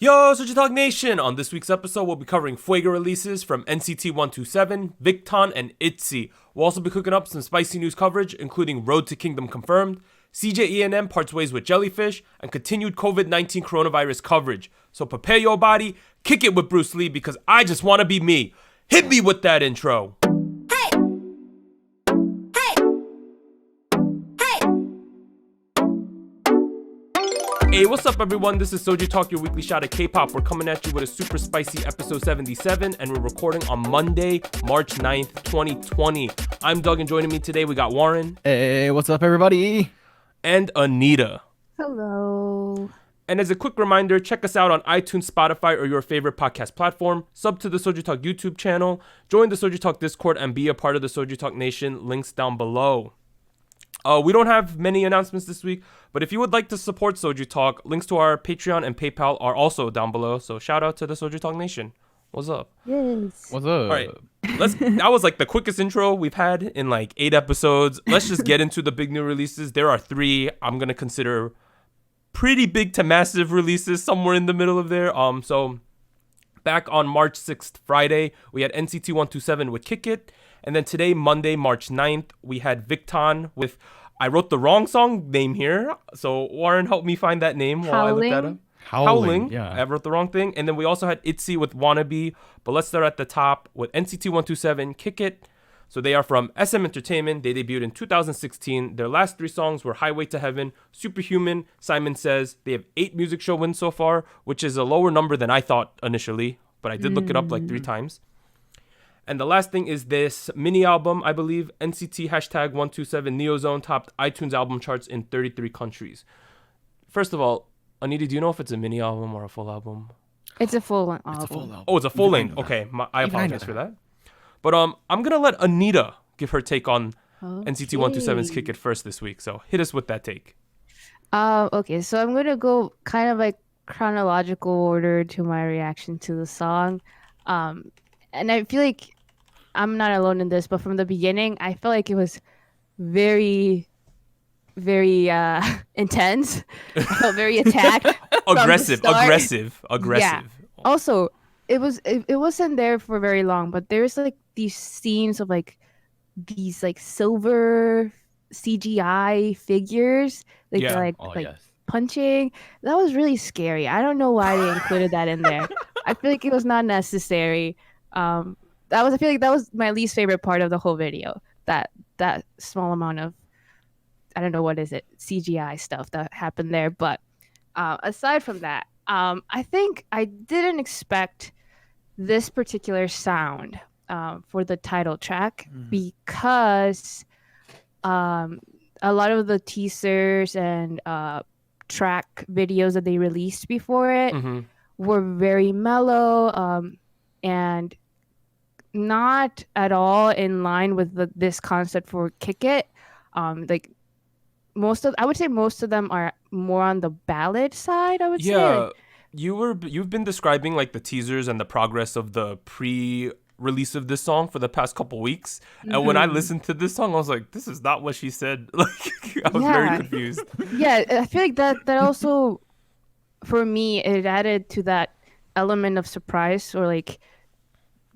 Yo, SojuTalk Nation! On this week's episode, we'll be covering fuego releases from NCT127, VICTON, and ITZY. We'll also be cooking up some spicy news coverage, including Road to Kingdom confirmed, CJENM parts ways with Jellyfish, and continued COVID-19 coronavirus coverage. So prepare your body, kick it with Bruce Lee, because I just want to be me. Hit me with that intro! Hey, what's up everyone? This is SojuTalk, your weekly shot of K-pop. We're coming at you with a super spicy episode 77, and we're recording on Monday, March 9th, 2020. I'm Doug, and joining me today, we got Warren. Hey, what's up everybody? And Anita. Hello. And as a quick reminder, check us out on iTunes, Spotify, or your favorite podcast platform. Sub to the SojuTalk YouTube channel. Join the SojuTalk Discord and be a part of the SojuTalk Nation. Links down below. We don't have many announcements this week, but if you would like to support SojuTalk, links to our Patreon and PayPal are also down below. So shout out to the SojuTalk Nation. What's up? Yes. What's up? All right, that was like the quickest intro we've had in like 8 episodes. Let's just get into the big new releases. There are 3 I'm gonna consider pretty big to massive releases, somewhere in the middle of there. So back on March 6th, Friday, we had NCT127 with Kick It. And then today, Monday, March 9th, we had VICTON with, I wrote the wrong song name here. So Warren, help me find that name while I look that up. Howling. Yeah. I wrote the wrong thing. And then we also had ITZY with Wannabe. But let's start at the top with NCT127, Kick It. So they are from SM Entertainment. They debuted in 2016. Their last 3 songs were Highway to Heaven, Superhuman, Simon Says. They have 8 music show wins so far, which is a lower number than I thought initially. But I did look it up like 3 times. And the last thing is this mini album, I believe, NCT #127 Neozone topped iTunes album charts in 33 countries. First of all, Anita, do you know if it's a mini album or a full album? It's a full album. It's a full album. Oh, it's a full length. Okay, I apologize for that. But I'm going to let Anita give her take on NCT127's Kick It first this week. So hit us with that take. Okay, so I'm going to go kind of like chronological order to my reaction to the song. And I feel like I'm not alone in this, but from the beginning, I felt like it was very, very intense. I felt very attacked. aggressive. Yeah. Also, it wasn't there for very long, but there's like these scenes of like these like silver CGI figures, like Yeah. they're like Yes. punching. That was really scary. I don't know why they included that in there. I feel like it was not necessary. I feel like that was my least favorite part of the whole video. That small amount of, I don't know what is it, CGI stuff that happened there. But aside from that, I think I didn't expect this particular sound for the title track because a lot of the teasers and track videos that they released before it were very mellow and not at all in line with this concept for Kick It. Like I would say most of them are more on the ballad side, I would say. Yeah, you've been describing like the teasers and the progress of the pre-release of this song for the past couple weeks. And when I listened to this song, I was like, this is not what she said. Like I was very confused. Yeah, I feel like that also, for me, it added to that element of surprise or like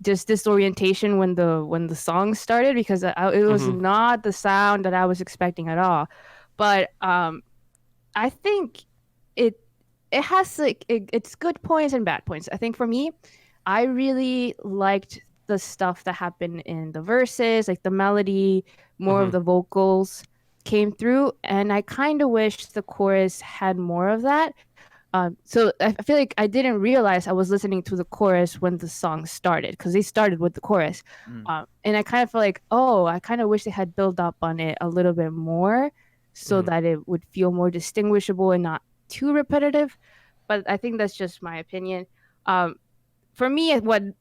just disorientation when the song started, because it was not the sound that I was expecting at all. But I think it has like it's good points and bad points. I think for me, I really liked the stuff that happened in the verses, like the melody, more of the vocals came through, and I kind of wish the chorus had more of that. So I feel like I didn't realize I was listening to the chorus when the song started, because they started with the chorus. And I kind of feel like, I kind of wish they had built up on it a little bit more so that it would feel more distinguishable and not too repetitive. But I think that's just my opinion. For me,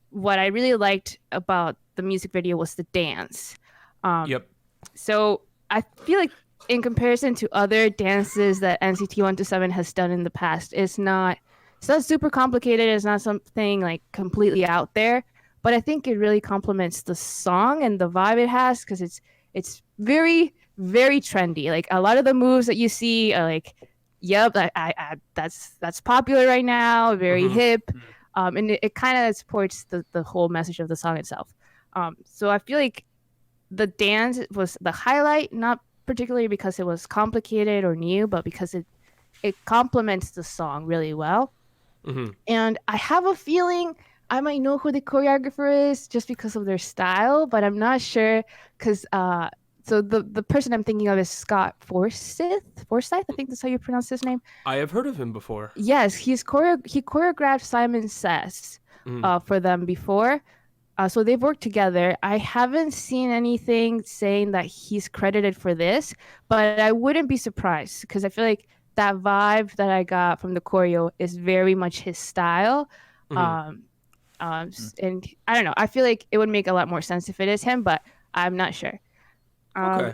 what I really liked about the music video was the dance. So I feel like in comparison to other dances that NCT127 has done in the past, it's not super complicated. It's not something like completely out there, but I think it really complements the song and the vibe it has, because it's very, very trendy. Like a lot of the moves that you see are like yep, that's popular right now, very hip, and it kind of supports the whole message of the song itself. So I feel like the dance was the highlight, not particularly because it was complicated or new, but because it complements the song really well. And I have a feeling I might know who the choreographer is just because of their style, but I'm not sure because so the person I'm thinking of is Scott Forsyth. I think that's how you pronounce his name. I have heard of him before. Yes, he choreographed Simon Says for them before. So they've worked together. I haven't seen anything saying that he's credited for this, but I wouldn't be surprised because I feel like that vibe that I got from the choreo is very much his style. And I don't know. I feel like it would make a lot more sense if it is him, but I'm not sure. Okay.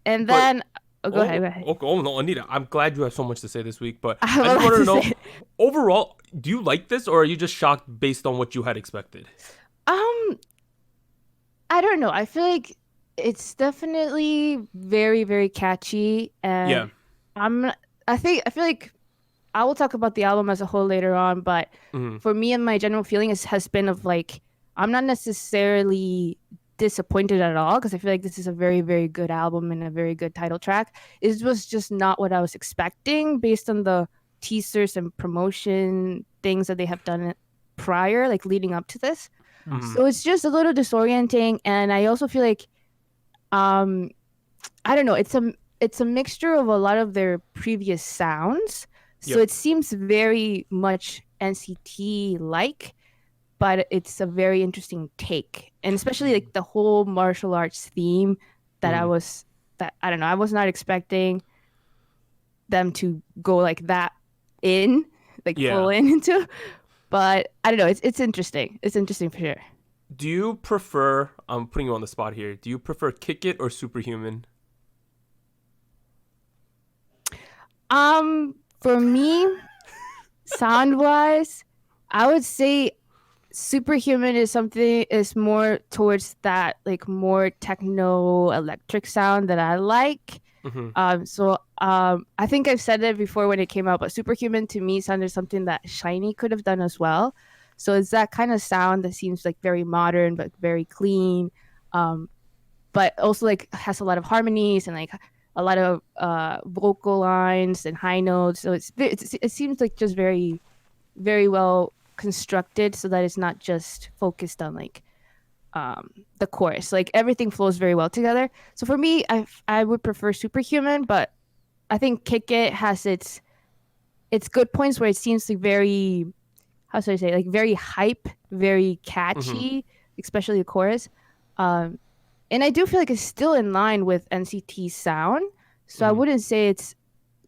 And then go ahead. Okay. Oh no, Anita, I'm glad you have so much to say this week, but I have I a just lot wanted to to know, overall, do you like this or are you just shocked based on what you had expected? I don't know. I feel like it's definitely very, very catchy, and I feel like I will talk about the album as a whole later on, but for me and my general feeling has been of like I'm not necessarily disappointed at all because I feel like this is a very, very good album and a very good title track. It was just not what I was expecting based on the teasers and promotion things that they have done prior, like leading up to this. So it's just a little disorienting, and I also feel like I don't know, it's a mixture of a lot of their previous sounds. So it seems very much NCT like, but it's a very interesting take. And especially like the whole martial arts theme that I was not expecting them to go like that full into. But I don't know, it's interesting. It's interesting for sure. Do you prefer, I'm putting you on the spot here, do you prefer Kick It or Superhuman? For me, sound-wise, I would say Superhuman is more towards that like more techno electric sound that I like. I think I've said it before when it came out, but Superhuman to me sounded something that SHINee could have done as well. So it's that kind of sound that seems like very modern but very clean, but also like has a lot of harmonies and like a lot of vocal lines and high notes. So it seems like just very, very well constructed so that it's not just focused on like the chorus. Like everything flows very well together. So for me, I would prefer Superhuman, but I think Kick It has its good points where it seems like very, how should I say, like very hype, very catchy, especially the chorus. And I do feel like it's still in line with NCT's sound. So I wouldn't say it's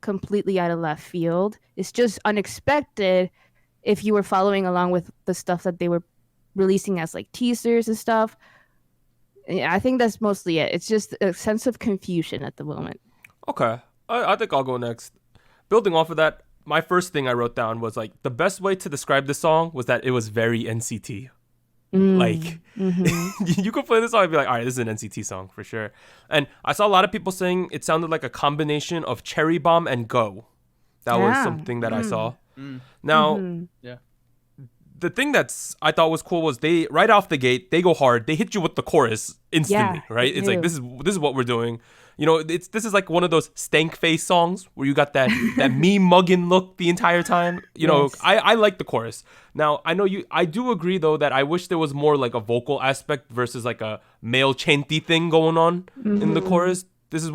completely out of left field. It's just unexpected if you were following along with the stuff that they were releasing as like teasers and stuff. Yeah, I think that's mostly it. It's just a sense of confusion at the moment. Okay. I think I'll go next. Building off of that, my first thing I wrote down was like the best way to describe the song was that it was very NCT. Like you could play this song and be like, all right, this is an NCT song for sure. And I saw a lot of people saying it sounded like a combination of Cherry Bomb and Go. That was something that I saw. Now, the thing I thought was cool was they right off the gate they go hard. They hit you with the chorus instantly, right? It's like this is what we're doing. You know, this is like one of those stank face songs where you got that me mugging look the entire time. You know, I like the chorus. Now I know I do agree though that I wish there was more like a vocal aspect versus like a male chanty thing going on in the chorus. This is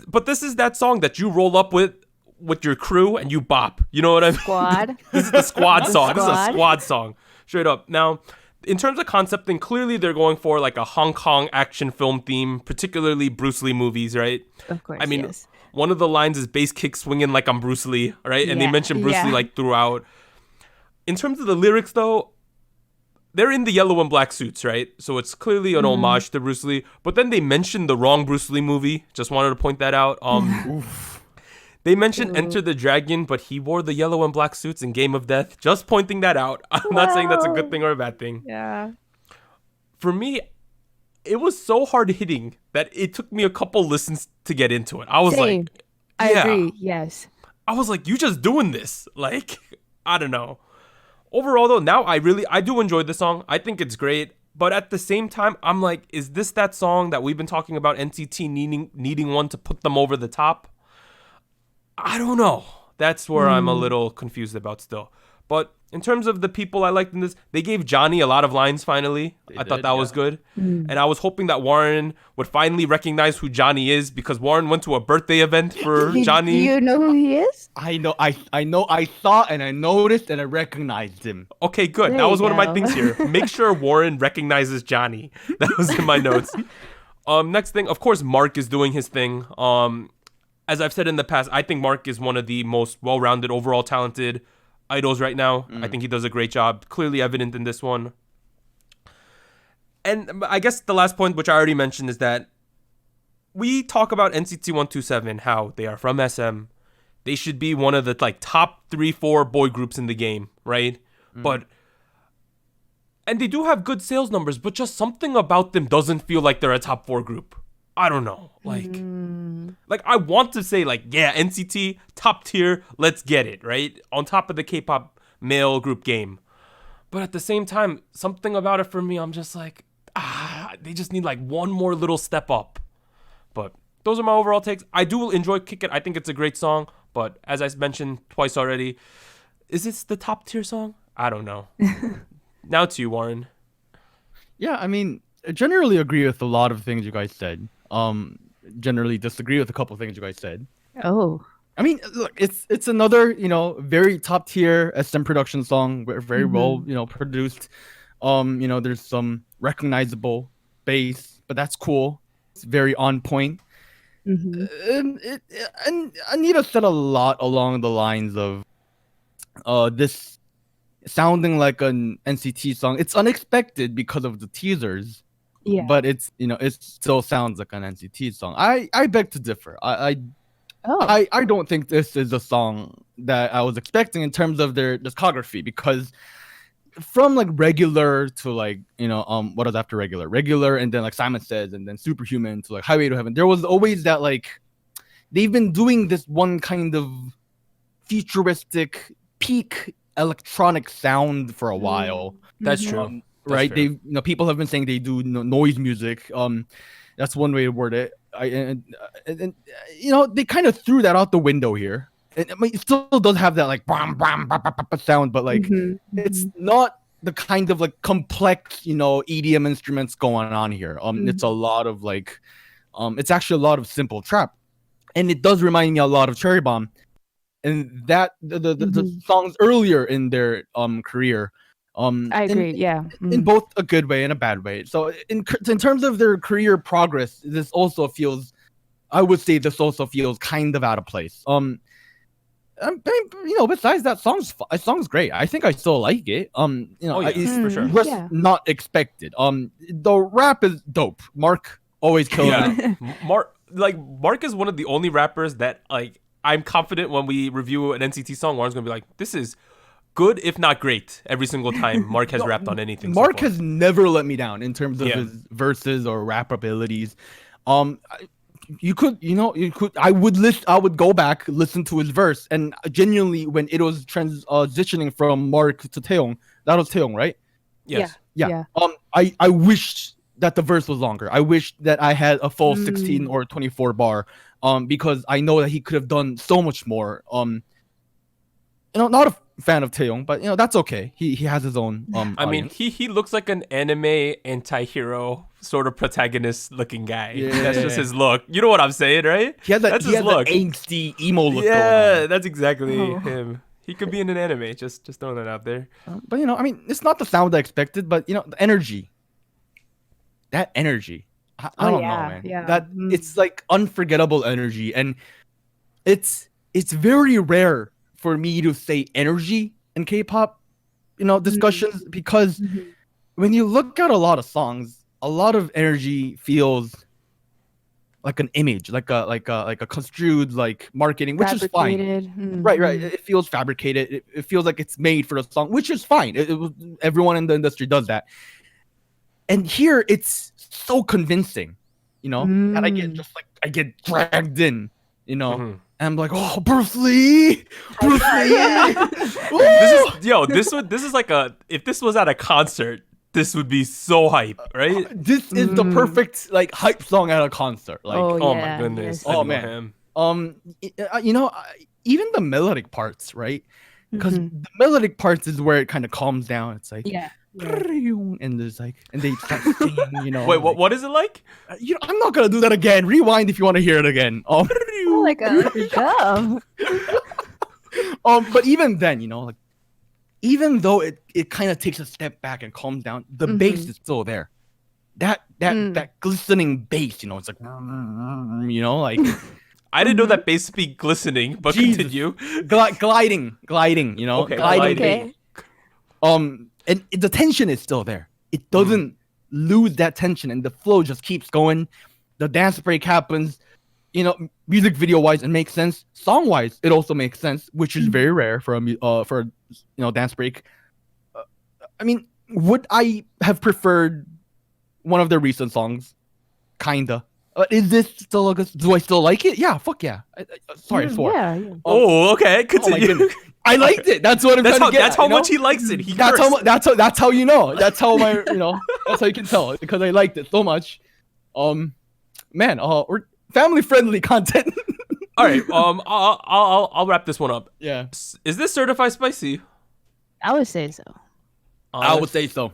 but this is that song that you roll up with your crew and you bop. You know what I mean? Squad. This is the squad song. This is a squad song. Straight up. Now, in terms of concepting, clearly they're going for like a Hong Kong action film theme, particularly Bruce Lee movies, right? Of course. I mean, one of the lines is bass kick swinging like I'm Bruce Lee, right? And they mention Bruce Lee like throughout. In terms of the lyrics, though, they're in the yellow and black suits, right? So it's clearly an homage to Bruce Lee. But then they mentioned the wrong Bruce Lee movie. Just wanted to point that out. They mentioned Enter the Dragon, but he wore the yellow and black suits in Game of Death. Just pointing that out. I'm not saying that's a good thing or a bad thing. Yeah. For me, it was so hard hitting that it took me a couple listens to get into it. I was like, I Yeah. agree. Yes. I was like, you just doing this. Like, I don't know. Overall, though, now I do enjoy the song. I think it's great. But at the same time, I'm like, is this that song that we've been talking about NCT needing one to put them over the top? I don't know. That's where I'm a little confused about still. But in terms of the people I liked in this, they gave Johnny a lot of lines finally. I thought that was good. And I was hoping that Warren would finally recognize who Johnny is, because Warren went to a birthday event for Johnny. Do you know who he is? I know. I thought and I noticed and I recognized him. Okay, good. There That was you one of my go. things here. Make sure Warren recognizes Johnny. That was in my notes. Next thing, of course, Mark is doing his thing. As I've said in the past, I think Mark is one of the most well-rounded, overall talented idols right now. I think he does a great job. Clearly evident in this one. And I guess the last point, which I already mentioned, is that we talk about NCT127, how they are from SM. They should be one of the top 3-4 boy groups in the game, right? And they do have good sales numbers, but just something about them doesn't feel like they're a top 4 group. I don't know. Like I want to say yeah, NCT top tier, let's get it, right? On top of the K-pop male group game. But at the same time, something about it for me, I'm just like, they just need one more little step up. But those are my overall takes. I do enjoy Kick It. I think it's a great song, but as I mentioned twice already, is this the top tier song? I don't know. Now to you, Warren. Yeah, I mean, I generally agree with a lot of things you guys said. Generally disagree with a couple of things you guys said. Oh. I mean, look, it's another, very top tier SM production song, very well, produced. There's some recognizable bass, but that's cool. It's very on point. And Anita said a lot along the lines of this sounding like an NCT song. It's unexpected because of the teasers. Yeah. But it's it still sounds like an NCT song. I beg to differ. I don't think this is a song that I was expecting in terms of their discography, because from regular to what is after regular, and then Simon Says, and then Superhuman to Highway to Heaven, there was always that they've been doing this one kind of futuristic peak electronic sound for a while. That's true. Right? They people have been saying they do noise music. That's one way to word it. And they kind of threw that out the window here. I mean, it still does have that bam, bam, bam, bam, bam sound, but it's not the kind of complex EDM instruments going on here. It's a lot of it's actually a lot of simple trap, and it does remind me a lot of Cherry Bomb, and that the songs earlier in their career. I agree. Yeah. In both a good way and a bad way. So in terms of their career progress, this also feels, I would say, kind of out of place. Besides that, song's great. I think I still like it. It's for sure. Just not expected. The rap is dope. Mark always kills it. Mark is one of the only rappers that I'm confident when we review an NCT song, Warren's gonna be like, this is good, if not great, every single time Mark has rapped on anything. Mark has never let me down in terms of his verses or rap abilities. I would go back, listen to his verse, and genuinely, when it was transitioning from Mark to Taeyong, that was Taeyong, right? Yes. Yeah. I wish that the verse was longer. I wish that I had a full 16 or 24 bar, because I know that he could have done so much more. Not a fan of Taeyong, but that's okay. He has his own. I mean, he looks like an anime anti-hero sort of protagonist looking guy. Yeah. That's just his look. You know what I'm saying, right? That's his look. The angsty emo look. Yeah, that's exactly him. He could be in an anime. Just throwing that out there. But I mean, it's not the sound I expected, but the energy. That energy. I don't know, man. Yeah. That it's unforgettable energy, and it's very rare for me to say energy in K-pop, discussions, because when you look at a lot of songs, a lot of energy feels like an image, like a construed marketing, which is fine. Right. It feels fabricated. It feels like it's made for the song, which is fine. Everyone in the industry does that. And here it's so convincing, and I get dragged in, And I'm like, oh, Bruce Lee. Bruce Lee. This is like if this was at a concert, this would be so hype, right? This is the perfect like hype song at a concert. Like, Oh my goodness. yes. I Oh, know man. him. Even the melodic parts, right? Because the melodic parts is where it kind of calms down. It's like, Yeah. and there's like, and they start singing, Wait, what is it like? I'm not gonna do that again. Rewind if you want to hear it again. Oh my god. Good job. But even then, like, even though it kind of takes a step back and calms down, the bass is still there. That glistening bass, it's like, like I didn't know that bass speak glistening, but Jesus. continue. gliding, Okay, gliding. Okay. And the tension is still there. It doesn't lose that tension, and the flow just keeps going. The dance break happens. Music video wise, it makes sense. Song wise, it also makes sense, which is very rare for a dance break. I mean, would I have preferred one of their recent songs? Kinda. Is this still do I still like it? Yeah, fuck yeah. Sorry, I swore. Yeah. Oh, okay. Oh my Continue. goodness. I liked it. That's what I'm trying to get. That's how at, much he likes it. He That's cursed. that's how you know. That's how that's how you can tell, because I liked it so much. We're family friendly content. All right. I'll wrap this one up. Yeah, Is this certified spicy? I would say so. I would say so.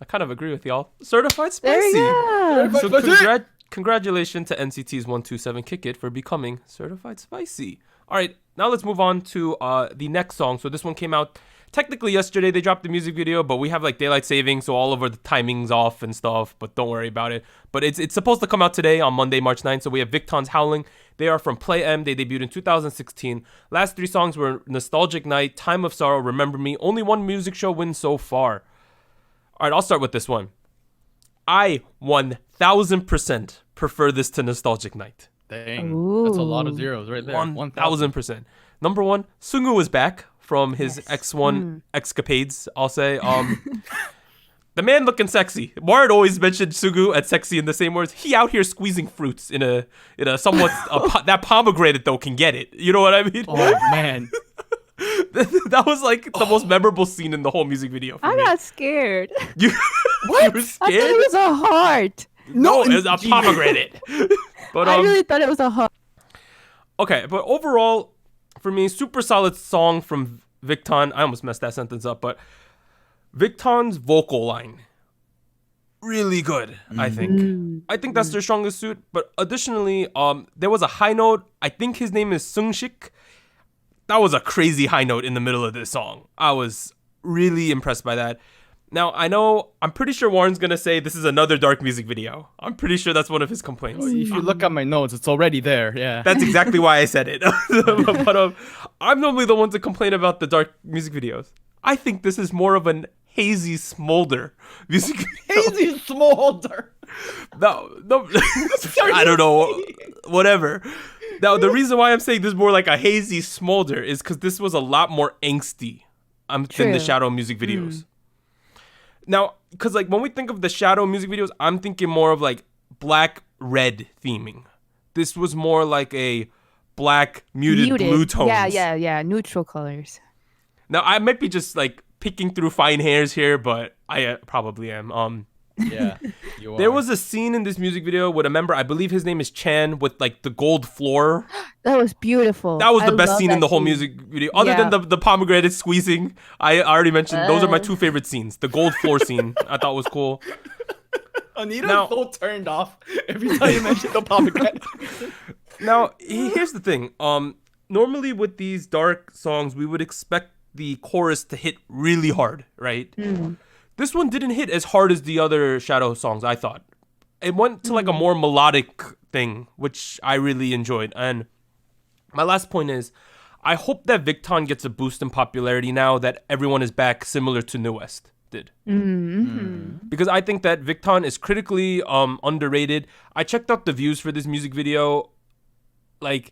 I kind of agree with y'all. Certified There spicy. you go. So congratulations to NCT's 127 Kick It for becoming certified spicy. All right, now let's move on to the next song. So this one came out technically yesterday. They dropped the music video, but we have like daylight saving, so all of the timing's off and stuff. But don't worry about it. But it's supposed to come out today on Monday, March 9th. So we have VICTON's Howling. They are from Play M. They debuted in 2016. Last 3 songs were Nostalgic Night, Time of Sorrow, Remember Me. Only one music show win so far. All right, I'll start with this one. I 1000% prefer this to Nostalgic Night. Dang, that's a lot of zeros right there. 1000%. Number 1, Seungwoo is back from his X1 escapades, I'll say. The man looking sexy. Ward always mentioned Seungwoo as sexy in the same words. He out here squeezing fruits in a somewhat that pomegranate though can get it. You know what I mean? Oh man. That was like the most memorable scene in the whole music video for I me. got scared. You were I thought scared? it was a heart. No, it was a pomegranate. But I really thought it was a heart. okay, but overall, for me, super solid song from VICTON. I almost messed that sentence up, but VICTON's vocal line, really good, I think. I think that's their strongest suit, but additionally, there was a high note. I think his name is Seungshik. That was a crazy high note in the middle of this song. I was really impressed by that. Now, I'm pretty sure Warren's going to say this is another dark music video. I'm pretty sure that's one of his complaints. If you look at my notes, it's already there. Yeah. That's exactly why I said it. But I'm normally the one to complain about the dark music videos. I think this is more of an hazy smolder music video. Hazy smolder. No, I don't know. Whatever. Now, the reason why I'm saying this is more like a hazy smolder is because this was a lot more angsty than the True. Shadow music videos. Now, because like when we think of the Shadow music videos, I'm thinking more of like black-red theming. This was more like a black muted blue tones. Yeah. Neutral colors. Now, I might be just like picking through fine hairs here, but I probably am. Yeah. You are. There was a scene in this music video with a member, I believe his name is Chan, with like the gold floor. That was beautiful. That was the I best love scene in that the whole scene. music video. Other than the pomegranate squeezing, I already mentioned those are my 2 favorite scenes. The gold floor scene I thought was cool. Anita's Now- so turned off every time you mention the pomegranate. Now, here's the thing. Normally with these dark songs, we would expect the chorus to hit really hard, right? This one didn't hit as hard as the other Shadow songs, I thought. It went to like a more melodic thing, which I really enjoyed. And my last point is, I hope that VICTON gets a boost in popularity now that everyone is back, similar to New West did. Because I think that VICTON is critically underrated. I checked out the views for this music video. Like,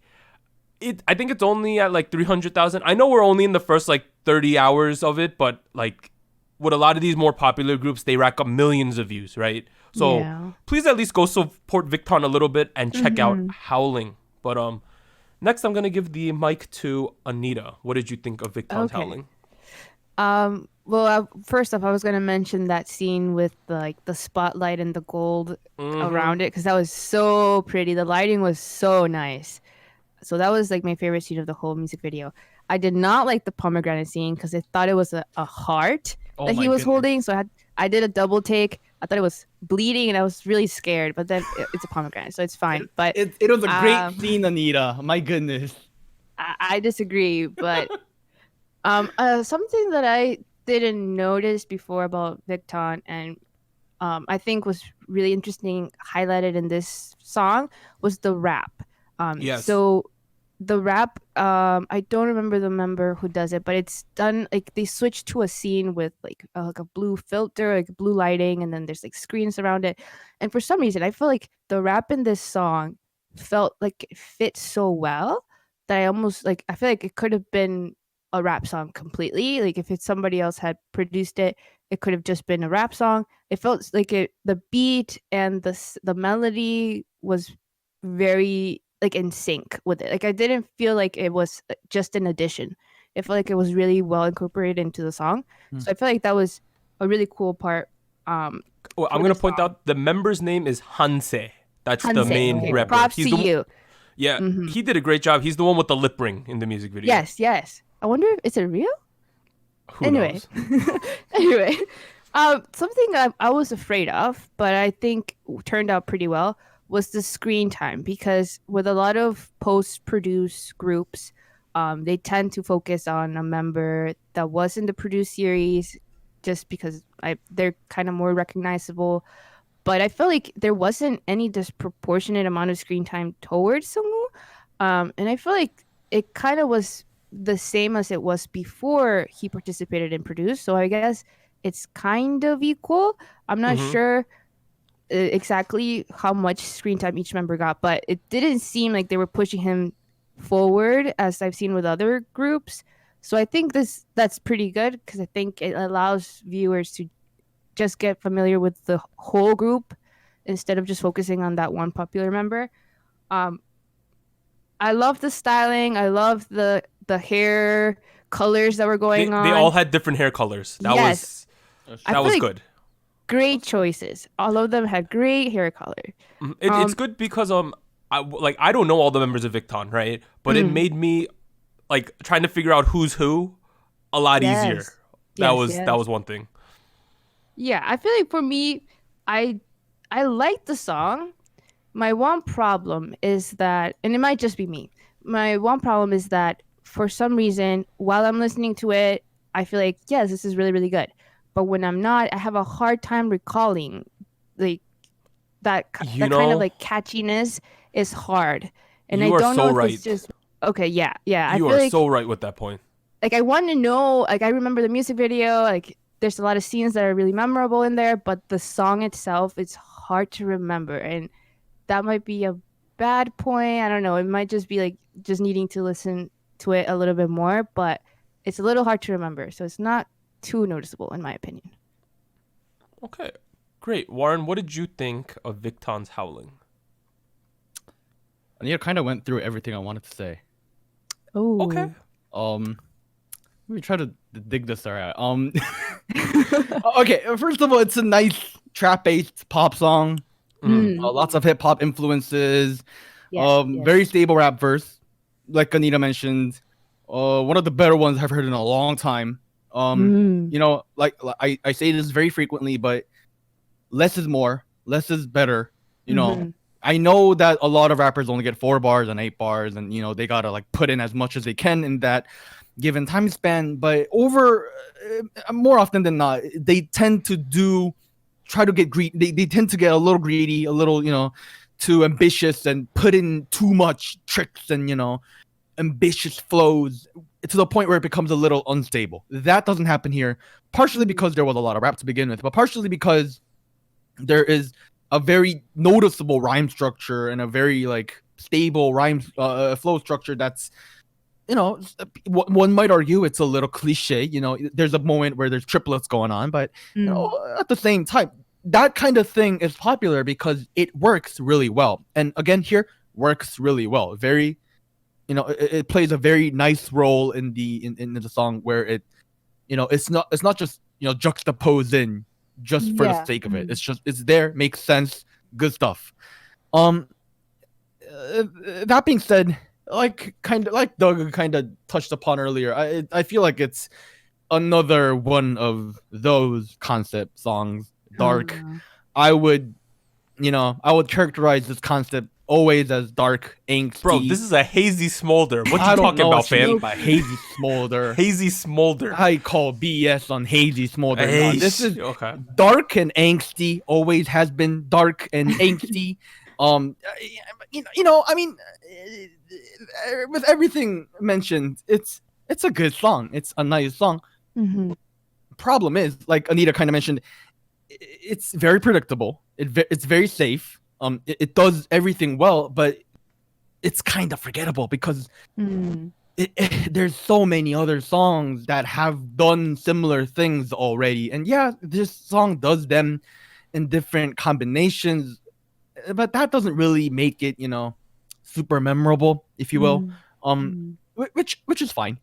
I think it's only at like 300,000. I know we're only in the first like 30 hours of it, but like with a lot of these more popular groups, they rack up millions of views, right? So Yeah. please at least go support VICTON a little bit and check out Howling. But Next, I'm gonna give the mic to Anita. What did you think of VICTON's Okay. Howling? Well, first off, I was gonna mention that scene with the spotlight and the gold around it because that was so pretty. The lighting was so nice. So that was like my favorite scene of the whole music video. I did not like the pomegranate scene because I thought it was a heart that my he was goodness. holding. So I did a double take. I thought it was bleeding and I was really scared. But then it's a pomegranate, so it's fine. But It was a great Um, scene, Anita. My goodness. I disagree. But something that I didn't notice before about VICTON and I think was really interesting highlighted in this song was the rap. Yes. So the rap, I don't remember the member who does it, but it's done like they switched to a scene with like a blue filter, like blue lighting, and then there's like screens around it. And for some reason, I feel like the rap in this song felt like it fit so well that I feel like it could have been a rap song completely. Like if it's somebody else had produced it, it could have just been a rap song. It felt like the beat and the melody was very like in sync with it. Like I didn't feel like it was just an addition. It felt like it was really well incorporated into the song. So I feel like that was a really cool part. Well, for I'm gonna this point song. out the member's name is Hanse. That's the Hanse. main Okay, rapper. props He's to the, you. Yeah, Mhm. he did a great job. He's the one with the lip ring in the music video. Yes. I wonder if it's a real. Who Anyway. knows? Anyway, something I was afraid of, but I think turned out pretty well was the screen time because with a lot of post-produced groups, they tend to focus on a member that was in the produced series just because they're kind of more recognizable. But I feel like there wasn't any disproportionate amount of screen time towards Seungwoo. And I feel like it kind of was the same as it was before he participated in Produce. So I guess it's kind of equal. I'm not Mhm. sure exactly how much screen time each member got, but it didn't seem like they were pushing him forward as I've seen with other groups. So I think that's pretty good because I think it allows viewers to just get familiar with the whole group instead of just focusing on that one popular member. I love the styling. I love the hair colors that were going on. They all had different hair colors. That Yes. was I that feel was like good. Great choices. All of them had great hair color. It's good because I don't know all the members of VICTON, right? But it made me like trying to figure out who's who a lot easier. Yes. That Yes. was one thing. Yeah, I feel like for me, I like the song. My one problem is that, and it might just be me. My one problem is that for some reason, while I'm listening to it, I feel like yes, this is really really good. But when I'm not, I have a hard time recalling like that kind know- of like catchiness is hard, and You I are don't so know if right. it's just okay. Yeah. I You feel are like so right with that point. like I want to know. Like I remember the music video. Like there's a lot of scenes that are really memorable in there, but the song itself it's hard to remember, and that might be a bad point. I don't know. It might just be like just needing to listen to it a little bit more, but it's a little hard to remember. So it's not too noticeable in my opinion. Okay, great. Warren, what did you think of VICTON's Howling? Anita kind of went through everything I wanted to say. Oh, Okay. Let me try to dig this out. Okay, first of all, it's a nice trap-based pop song. Lots of hip hop influences. Yes. Very stable rap verse, like Anita mentioned. One of the better ones I've heard in a long time. You know, like I say this very frequently, but less is more, less is better. You know, I know that a lot of rappers only get 4 bars and 8 bars, and you know they gotta like put in as much as they can in that given time span. But more often than not, they tend to try to get greedy. They tend to get a little greedy, a little too ambitious, and put in too much tricks and ambitious flows to the point where it becomes a little unstable. That doesn't happen here, partially because there was a lot of rap to begin with, but partially because there is a very noticeable rhyme structure and a very like stable rhyme flow structure that's one might argue it's a little cliche. There's a moment where there's triplets going on, but at the same time, that kind of thing is popular because it works really well. And again, here works really well. Very it plays a very nice role in the song where it, it's not just juxtaposed in just for the sake of it. It's there, makes sense, good stuff. That being said, like Doug kind of touched upon earlier, I feel like it's another one of those concept songs, dark. I would characterize this concept always as dark, angsty. Bro, this is a hazy smolder. What you talking about, fam? Hazy smolder. Hazy smolder. I call BS on hazy smolder. Hey, no, this is okay. dark and angsty. Always has been dark and angsty. I mean, with everything mentioned, it's a good song. It's a nice song. Problem is, like Anita kind of mentioned, it's very predictable. It's very safe. It does everything well, but it's kind of forgettable because there's so many other songs that have done similar things already. And yeah, this song does them in different combinations, but that doesn't really make it, super memorable, if you will. Which is fine.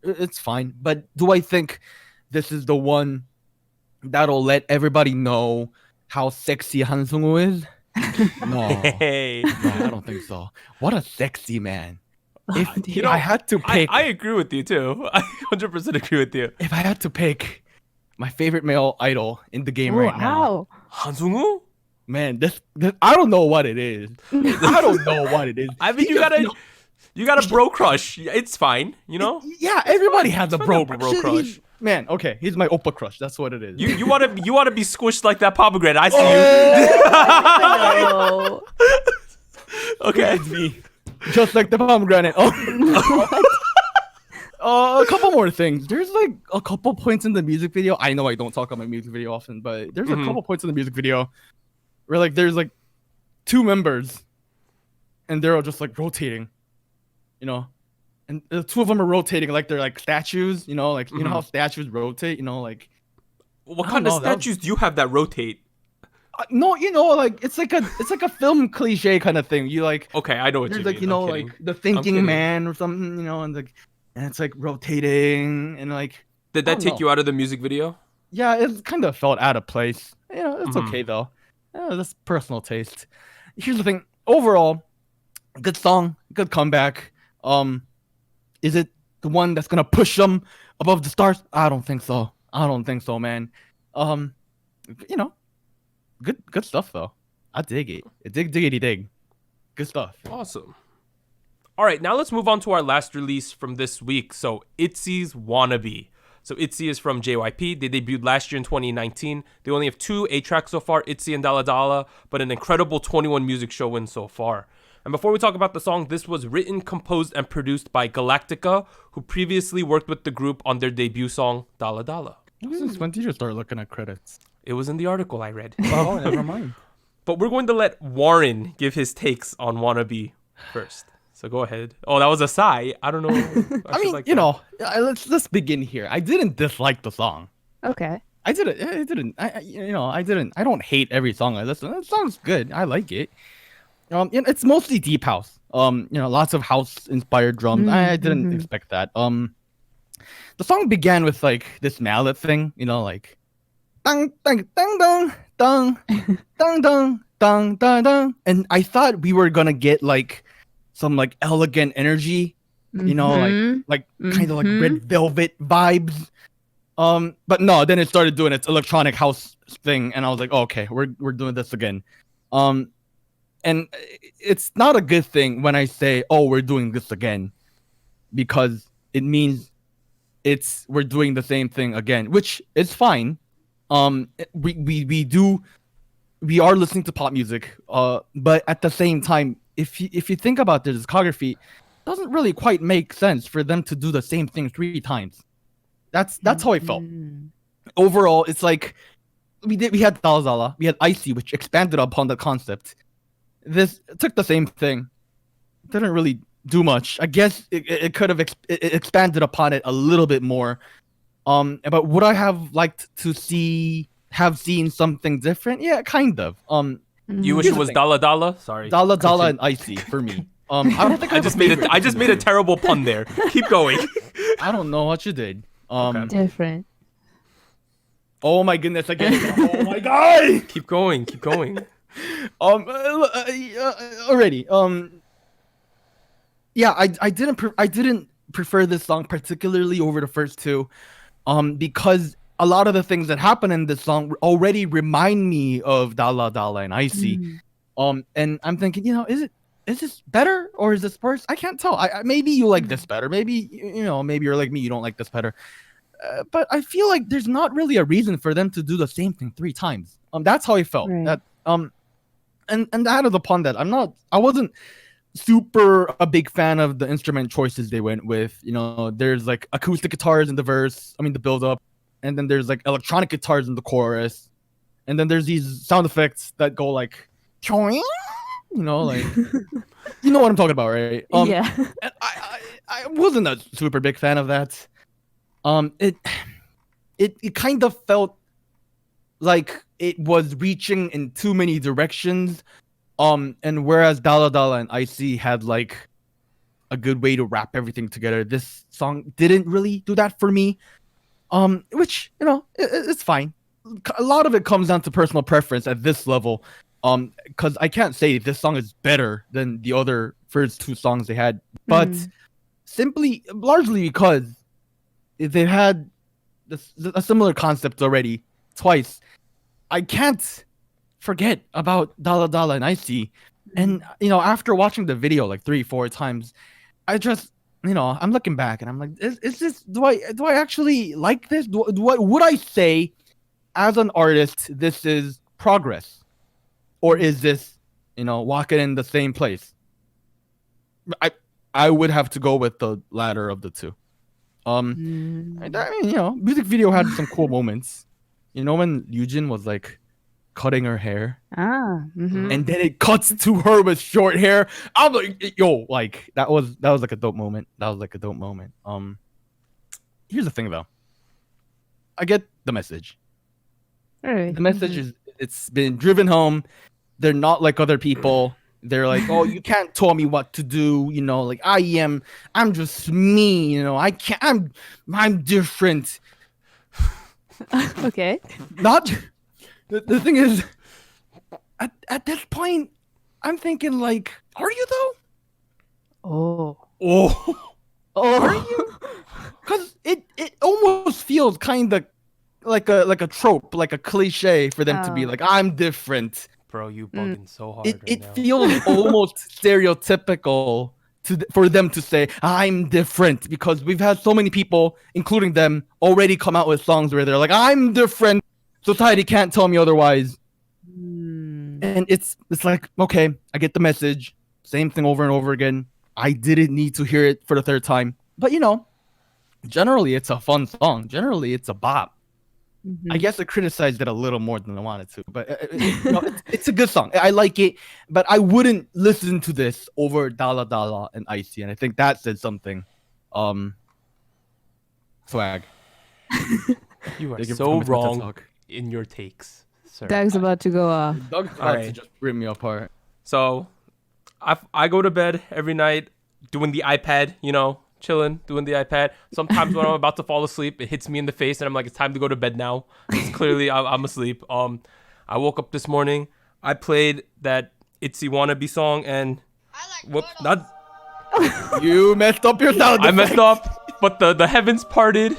It's fine. But do I think this is the one that'll let everybody know how sexy Seungwoo is? No. Hey. No, I don't think so. What a sexy man. If I had to pick, I agree with you too. I 100% agree with you. If I had to pick my favorite male idol in the game right now, Seungwoo? Man, this I don't know what it is. I don't know what it is. I mean, you got a bro crush. It's fine, Yeah, everybody has a bro crush. Man, okay, he's my oppa crush. That's what it is. You want to be squished like that pomegranate. I see you. Okay, it's me. Just like the pomegranate. A couple more things. There's like a couple points in the music video. I know I don't talk about my music video often, but there's a couple points in the music video where like there's like two members and they're all just like rotating, and the two of them are rotating like they're like statues, like you know how statues rotate, like what kind of statues do you have that rotate? No, like it's like a film cliche kind of thing. You like, okay, I know what you mean. Like like the thinking man or something, and it's like rotating and like. Did that take you out of the music video? Yeah, it kind of felt out of place. It's okay though. That's personal taste. Here's the thing. Overall, good song, good comeback. Is it the one that's gonna push them above the stars? I don't think so. Man. Good stuff though. I dig it. Diggity dig. Good stuff. Awesome. All right, now let's move on to our last release from this week. So ITZY's Wannabe. So ITZY is from JYP. They debuted last year in 2019. They only have 2 A-tracks so far, ITZY and Dala Dala, but an incredible 21 music show win so far. And before we talk about the song, this was written, composed, and produced by Galactica, who previously worked with the group on their debut song, Dala Dala. Since when did you start looking at credits? It was in the article I read. Oh, never mind. But we're going to let Warren give his takes on Wannabe first. So go ahead. Oh, that was a sigh. I don't know. I mean, let's begin here. I didn't dislike the song. Okay. I didn't. I don't hate every song I listen. That song's good. I like it. It's mostly deep house. Lots of house inspired drums. I didn't expect that. The song began with like this mallet thing, like dang dang dang dang dang dang dang dang dang dang, and I thought we were gonna get like some like elegant energy, like kind of like Red Velvet vibes. But no, then it started doing its electronic house thing, and I was like, oh, okay, we're doing this again. And it's not a good thing when I say, oh, we're doing this again, because it means we're doing the same thing again, which is fine. We are listening to pop music, but at the same time, if you think about the discography, it doesn't really quite make sense for them to do the same thing 3 times. That's how I felt. Overall, it's like we had Dala Dala, we had ITZY, which expanded upon the concept. This took the same thing, didn't really do much. I guess it could have expanded upon it a little bit more. But would I have liked to have seen something different? Yeah, kind of. You wish it was Dala Dala? Sorry. Dala Dala and ITZY for me. I don't think I just made a terrible pun there. Keep going. I don't know what you did. Okay. Different. Oh my goodness, I get it. Oh my god. Keep going. Keep going. Already. Yeah, I didn't prefer this song particularly over the first two, because a lot of the things that happen in this song already remind me of Dala Dala and ITZY. And I'm thinking, is this better or is this worse? I can't tell. Maybe you like this better. Maybe maybe you're like me, you don't like this better. But I feel like there's not really a reason for them to do the same thing 3 times. That's how I felt. Right. That and that is upon that. I wasn't super a big fan of the instrument choices they went with. There's like acoustic guitars in the verse, the build up, and then there's like electronic guitars in the chorus, and then there's these sound effects that go like like you know what I'm talking about, right? Yeah. And I wasn't a super big fan of that. It kind of felt like it was reaching in too many directions. And whereas Dala Dala and ITZY had like a good way to wrap everything together, this song didn't really do that for me. Which it's fine. A lot of it comes down to personal preference at this level. Because I can't say this song is better than the other first 2 songs they had, but simply largely because they've had a similar concept already twice. I can't forget about Dala Dala and ITZY. And after watching the video like 3-4 times, I just I'm looking back and I'm like, is this, do I actually like this? Would I say as an artist this is progress, or is this walking in the same place? I would have to go with the latter of the two. Music video had some cool moments. When Yujin was like cutting her hair, and then it cuts to her with short hair. I'm like, yo, like that was like a dope moment. Here's the thing though. I get the message. All right. The message is, it's been driven home. They're not like other people. They're like, oh, you can't tell me what to do. Like I'm just me. I can't. I'm different. Okay. Not. The thing is, at this point, I'm thinking like, are you though? Oh. Are you? Because it almost feels kind of like a trope, like a cliche for them to be like, I'm different. Bro, you bugging so hard It right now. feels almost stereotypical for them to say, I'm different, because we've had so many people, including them, already come out with songs where they're like, I'm different. Society can't tell me otherwise. And it's like, okay, I get the message. Same thing over and over again. I didn't need to hear it for the 3rd time. But generally it's a fun song. Generally it's a bop. I guess I criticized it a little more than I wanted to, but it's a good song. I like it, but I wouldn't listen to this over Dala Dala and ITZY, and I think that said something. Swag. You are Thank you for so coming to my TED wrong Talk. in your takes, sir. Doug's about to go off. Doug's about Alright. to just rip me apart. So, I go to bed every night doing the iPad, chilling, doing the iPad. Sometimes when I'm about to fall asleep, it hits me in the face, and I'm like, it's time to go to bed now. It's clearly I'm asleep. I woke up this morning. I played that ITZY Wannabe song, and You messed up your sound I effect. messed up, but the heavens parted.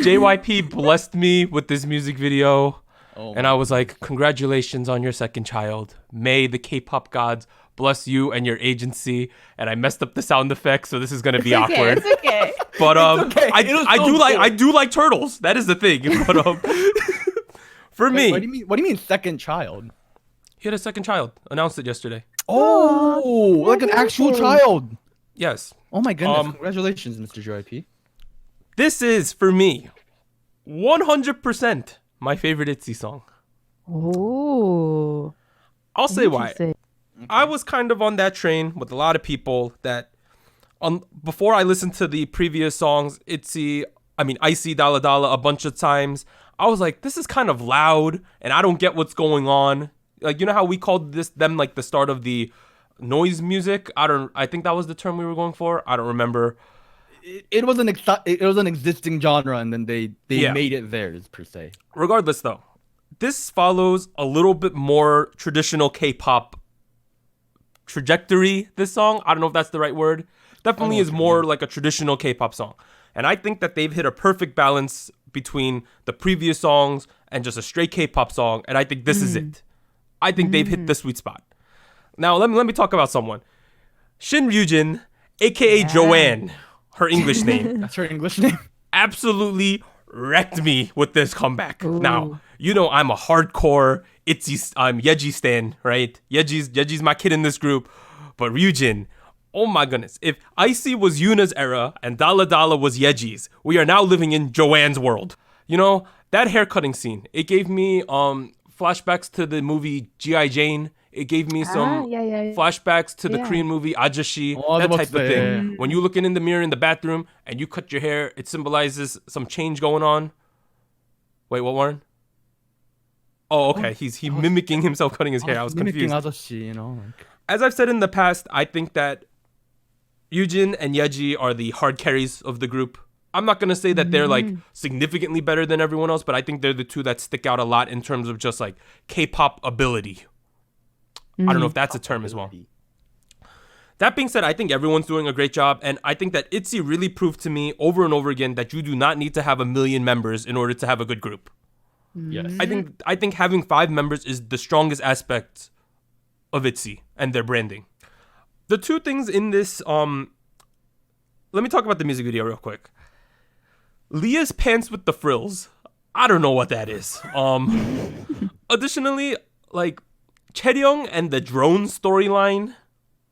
JYP blessed me with this music video, and I was like, congratulations on your 2nd child. May the K-pop gods bless you and your agency. And I messed up the sound effects, so this is gonna be awkward. It's okay. But okay. I do like turtles. That is the thing. But for me, What do you mean 2nd child? he had a 2nd child. Announced it yesterday. Oh, like an actual child. Yes. Oh my goodness! Congratulations, Mr. JYP. This is for me 100% my favorite ITZY song. Oh. I'll say why. Interesting. I was kind of on that train with a lot of people that before I listened to the previous songs, ITZY, Dala Dala a bunch of times, I was like, this is kind of loud and I don't get what's going on. Like, how we called them like the start of the noise music. I think that was the term we were going for. I don't remember. It was an existing genre, and then they Yeah. made it theirs per se. Regardless, though, this follows a little bit more traditional K-pop trajectory. This song, I don't know if that's the right word. Definitely is more like a traditional K-pop song. And I think that they've hit a perfect balance between the previous songs and just a straight K-pop song. And I think this is it. I think they've hit the sweet spot. Now, let me talk about someone. Shin Ryujin, aka Joanne, her English name. That's her English name. Absolutely wrecked me with this comeback. Now, you know I'm a hardcore Yeji stan, right? Yeji's my kid in this group. But Ryujin, oh my goodness. If ITZY was Yuna's era and Dala Dala was Yeji's, we are now living in Joanne's world. You know, that haircutting scene, it gave me flashbacks to the movie G.I. Jane. It gave me some flashbacks to the Korean movie Ajashi, that type of thing. Yeah. When you looking in the mirror in the bathroom and you cut your hair, it symbolizes some change going on. Wait, what, Warren? Oh, okay. He's mimicking himself cutting his hair. I was confused. 아저씨, you know. Like... As I've said in the past, I think that Yujin and Yeji are the hard carries of the group. I'm not going to say that they're like significantly better than everyone else, but I think they're the two that stick out a lot in terms of just like K-pop ability. I don't know if that's a term as well. That being said, I think everyone's doing a great job, and I think that ITZY really proved to me over and over again that you do not need to have 1 million members in order to have a good group. Yes. I think having 5 members is the strongest aspect of ITZY and their branding. The two things in this, let me talk about the music video real quick. Leah's pants with the frills. I don't know what that is. Additionally, like, Chaeryeong and the drone storyline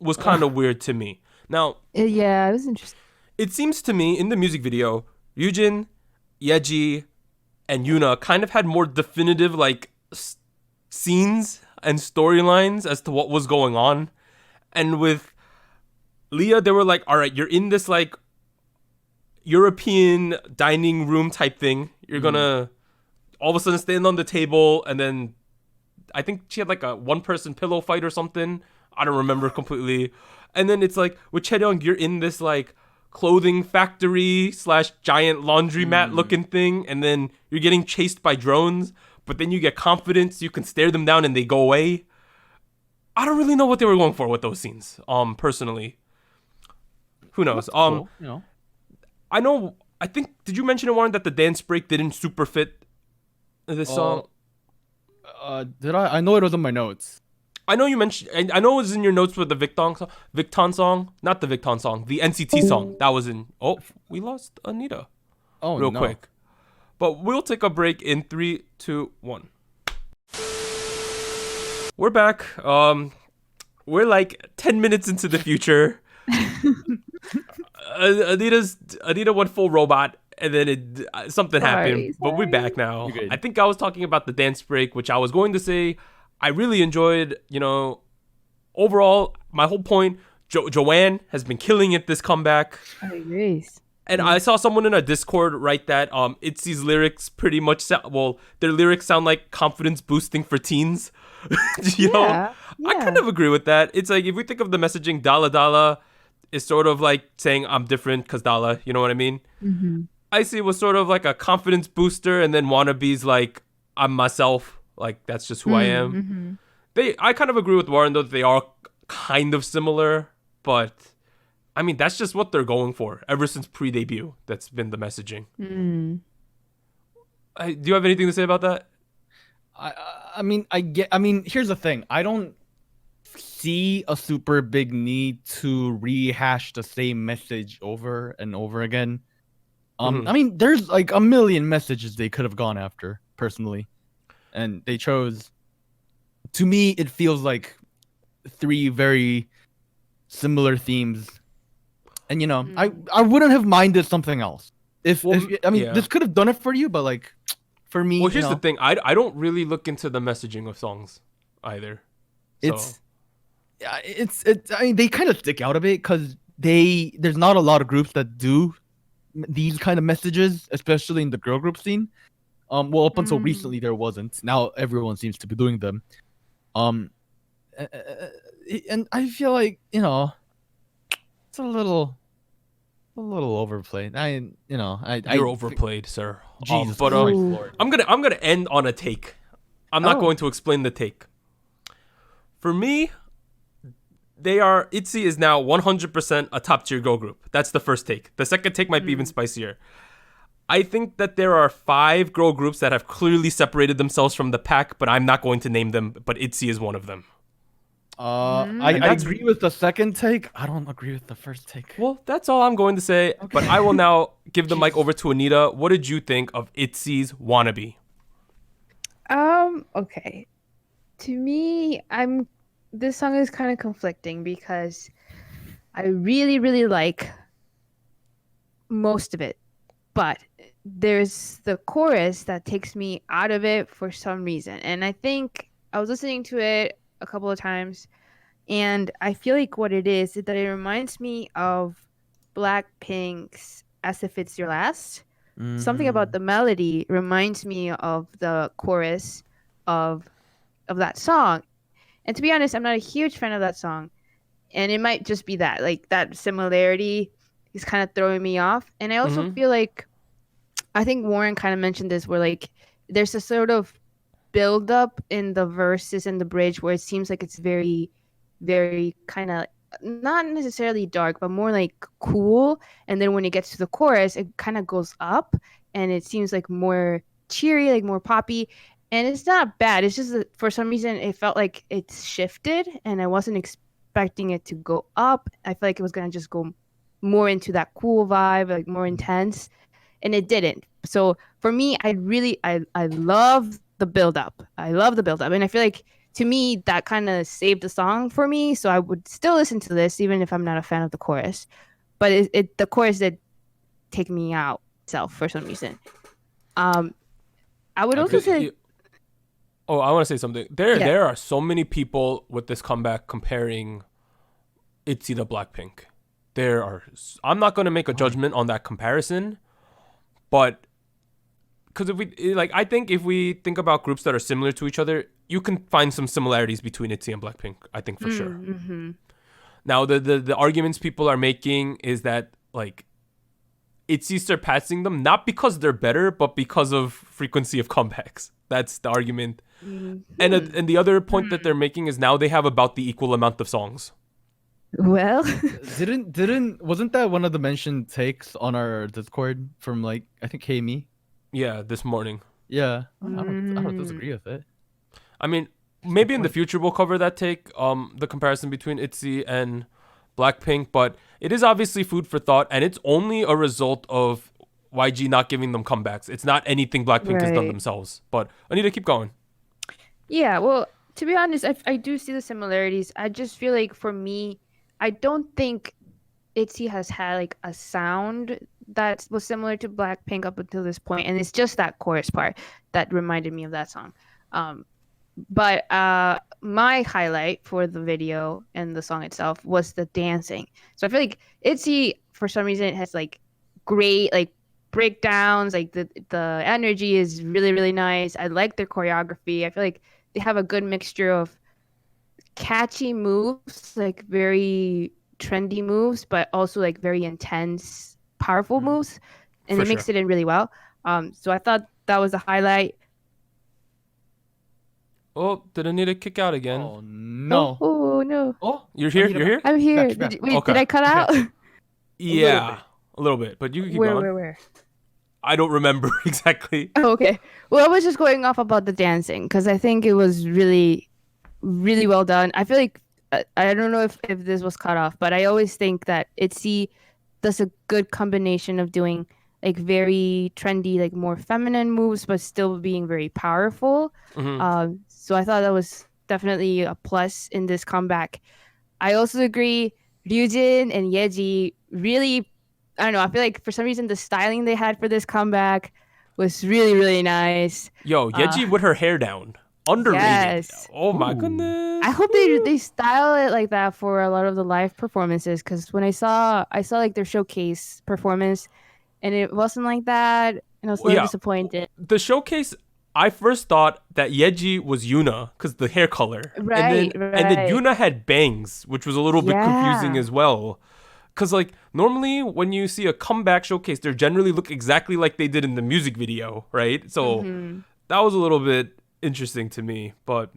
was kind of weird to me. Now, Yeah, it was interesting. it seems to me in the music video, Yujin, Yeji, and Yuna kind of had more definitive like scenes and storylines as to what was going on. And with Leah, they were like, all right, you're in this like European dining room type thing. You're gonna all of a sudden stand on the table, and then I think she had like a 1-person pillow fight or something. I don't remember completely. And then it's like with Chaeryeong, you're in this like clothing factory / giant laundromat looking thing, and then you're getting chased by drones, but then you get confidence, you can stare them down and they go away. I don't really know what they were going for with those scenes, personally. Who knows? Cool, you know. I think, did you mention it, Warren, that the dance break didn't super fit this song? Did I? I know it was in my notes. I know you mentioned. I know it was in your notes with the VICTON song, not the VICTON song, the NCT song. That was in. Oh, we lost Anita. Oh, real no. quick. But we'll take a break in 3, 2, 1. We're back. We're like 10 minutes into the future. Anita went full robot, and then something happened. But we're back now. I think I was talking about the dance break, which I was going to say I really enjoyed. You know, overall, my whole point, Joanne has been killing it this comeback. I agree. And I saw someone in a Discord write that ITZY's lyrics pretty much their lyrics sound like confidence boosting for teens. you know, I kind of agree with that. It's like if we think of the messaging, Dala Dala is sort of like saying I'm different because Dala, you know what I mean? ITZY was sort of like a confidence booster, and then Wannabe's like I'm myself, like that's just who I am. I kind of agree with Warren though that they are kind of similar, but I mean that's just what they're going for ever since pre-debut. That's been the messaging. Do you have anything to say about that? I mean, here's the thing. I don't see a super big need to rehash the same message over and over again. I mean, there's like 1 million messages they could have gone after, personally. And they chose, to me, it feels like 3 very similar themes. And, you know, I wouldn't have minded something else. This could have done it for you, but like, for me, well, here's the thing. I don't really look into the messaging of songs either. So. I mean, they kind of stick out a bit because there's not a lot of groups that do these kind of messages, especially in the girl group scene. Well, up until recently there wasn't. Now everyone seems to be doing them. and I feel like it's a little overplayed. You're overplayed, sir. Jesus but Christ, Lord. I'm gonna end on a take. I'm not going to explain the take. For me, ITZY is now 100% a top tier girl group. That's the first take. The second take might be even spicier. I think that there are 5 girl groups that have clearly separated themselves from the pack, but I'm not going to name them. But ITZY is one of them. I agree with the second take. I don't agree with the first take. Well, that's all I'm going to say. Okay. But I will now give the mic over to Anita. What did you think of ITZY's Wannabe? Okay. To me, this song is kind of conflicting because I really, really like most of it. But there's the chorus that takes me out of it for some reason. And I think I was listening to it a couple of times, and I feel like what it is that it reminds me of Blackpink's As If It's Your Last. Mm-hmm. Something about the melody reminds me of the chorus of that song. And to be honest, I'm not a huge fan of that song. And it might just be that, like, that similarity is kind of throwing me off. And I also feel like, I think Warren kind of mentioned this, where like there's a sort of build up in the verses and the bridge where it seems like it's very, very kind of not necessarily dark, but more like cool. And then when it gets to the chorus, it kind of goes up and it seems like more cheery, like more poppy. And it's not bad. It's just that for some reason it felt like it's shifted and I wasn't expecting it to go up. I feel like it was going to just go more into that cool vibe, like more intense. And it didn't. So for me, I love the build up. I love the build up. And I feel like to me, that kind of saved the song for me. So I would still listen to this, even if I'm not a fan of the chorus. But the chorus did take me out itself for some reason. I would also say... I want to say something. There are so many people with this comeback comparing ITZY to Blackpink. I'm not going to make a judgment on that comparison. But because I think if we think about groups that are similar to each other, you can find some similarities between ITZY and Blackpink. I think for sure. Mm-hmm. Now the arguments people are making is that like ITZY surpassing them not because they're better, but because of frequency of comebacks. That's the argument. Mm-hmm. And the other point that they're making is now they have about the equal amount of songs. Well, wasn't that one of the mentioned takes on our Discord from like I think KME? Yeah, this morning. Yeah, I don't disagree with it. I mean, maybe in the future we'll cover that take, the comparison between ITZY and Blackpink, but it is obviously food for thought, and it's only a result of YG not giving them comebacks. It's not anything Blackpink has done themselves. But Anita, keep going. Yeah, well, to be honest, I do see the similarities. I just feel like for me, I don't think ITZY has had like a sound that was similar to Blackpink up until this point, and it's just that chorus part that reminded me of that song. But my highlight for the video and the song itself was the dancing. So I feel like ITZY, for some reason, it has like great like breakdowns. Like the energy is really, really nice. I like their choreography. I feel like they have a good mixture of catchy moves, like very trendy moves, but also like very intense, powerful moves, and they mixed it in really well. So I thought that was a highlight. Oh, did Anita kick out again? Oh no! Oh no! Oh, you're here. You're here. I'm here. Did I cut out? Yeah, a little bit, but you can keep going. Where? I don't remember exactly. Oh, okay. Well, I was just going off about the dancing because I think it was really, really well done. I feel like I don't know if this was cut off, but I always think that ITZY does a good combination of doing like very trendy, like more feminine moves, but still being very powerful. Mm-hmm. So I thought that was definitely a plus in this comeback. I also agree, Ryujin and Yeji really, I don't know, I feel like for some reason the styling they had for this comeback was really, really nice. Yo, Yeji with her hair down. Underrated. Yes. Oh my goodness. I hope they style it like that for a lot of the live performances, because when I saw like their showcase performance and it wasn't like that, and I was a little disappointed. The showcase, I first thought that Yeji was Yuna because the hair color. Right, and then right. Yuna had bangs, which was a little bit confusing Yeah. as well. Because, like, normally when you see a comeback showcase, they generally look exactly like they did in the music video, right? So that was a little bit interesting to me, but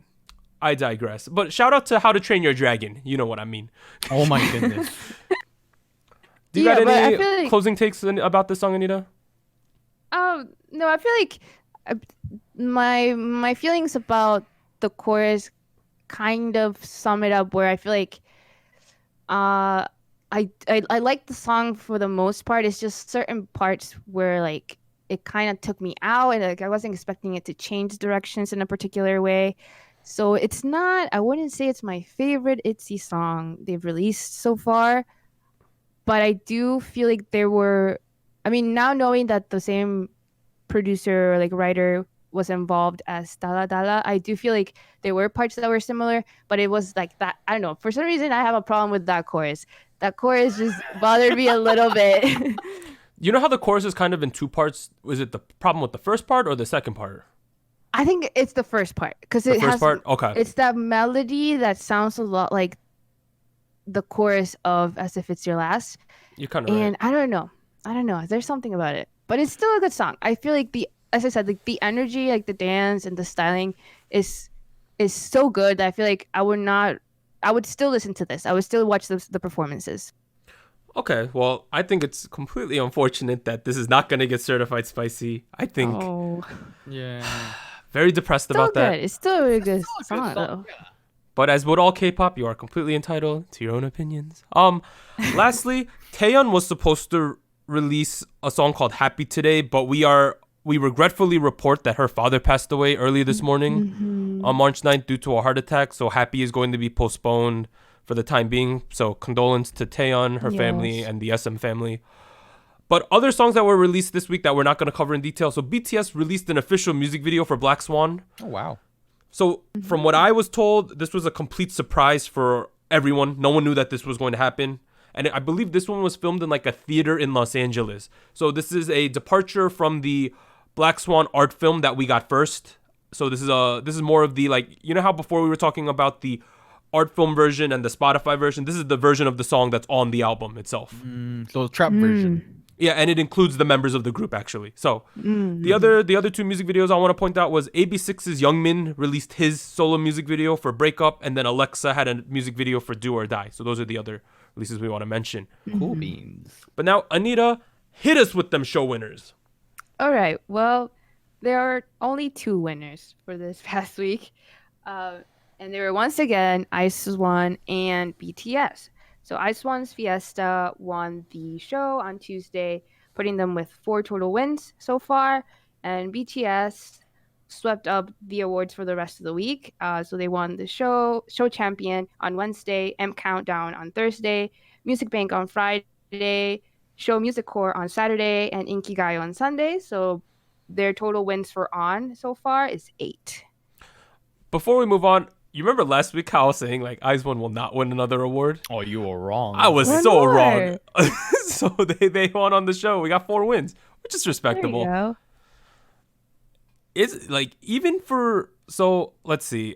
I digress. But shout out to How to Train Your Dragon. You know what I mean. Oh my goodness. Do you Yeah, got but I any feel like- closing takes about this song, Anita? No, I feel like my feelings about the chorus kind of sum it up where I feel like I like the song for the most part. It's just certain parts where like it kind of took me out and like I wasn't expecting it to change directions in a particular way. So it's not, I wouldn't say it's my favorite ITZY song they've released so far, but I do feel like there were, I mean, now knowing that the same producer or like writer was involved as Dala Dala, I do feel like there were parts that were similar, but it was like that. I don't know. For some reason, I have a problem with that chorus. That chorus just bothered me a little bit. You know how the chorus is kind of in two parts? Was it the problem with the first part or the second part? I think it's the first part because The it first has. part? Okay. It's that melody that sounds a lot like the chorus of "As If It's Your Last," You're kind of right. and I don't know. There's something about it, but it's still a good song. I feel like as I said, like the energy, like the dance and the styling is so good that I feel like I would still listen to this. I would still watch the performances. Okay, well, I think it's completely unfortunate that this is not going to get certified spicy. I think Oh, Yeah. very depressed still about good. that. It's still a really good song though. But as with all K-pop, you are completely entitled to your own opinions. Lastly, Taeyeon was supposed to release a song called Happy today, but we regretfully report that her father passed away early this morning on March 9th due to a heart attack. So Happy is going to be postponed for the time being. So condolence to Taeyeon, her family, Yes. and the SM family. But other songs that were released this week that we're not going to cover in detail. So BTS released an official music video for Black Swan. Oh wow. So from what I was told, this was a complete surprise for everyone. No one knew that this was going to happen. And I believe this one was filmed in like a theater in Los Angeles. So this is a departure from the Black Swan art film that we got first. So this is more of the, like, you know how before we were talking about the art film version and the Spotify version? This is the version of the song that's on the album itself. So trap version. Yeah, and it includes the members of the group actually. So the other two music videos I want to point out was AB6's Youngmin released his solo music video for Breakup, and then Alexa had a music video for Do or Die. So those are the other releases we want to mention. Cool beans. But now, Anita, hit us with them show winners. All right. Well, there are only 2 winners for this past week. And they were once again IZ*ONE and BTS. So IZ*ONE's Fiesta won the show on Tuesday, putting them with 4 total wins so far. And BTS swept up the awards for the rest of the week. So they won the show champion on Wednesday, M Countdown on Thursday, Music Bank on Friday, Show Music Core on Saturday, and Inkigayo on Sunday. So their total wins for On so far is 8. Before we move on, you remember last week how I was saying like IZ*ONE will not win another award? Oh, you were wrong. I was One so more. wrong. So they won on the show. We got 4 wins, which is There you respectable. go. It's like even for, so let's see.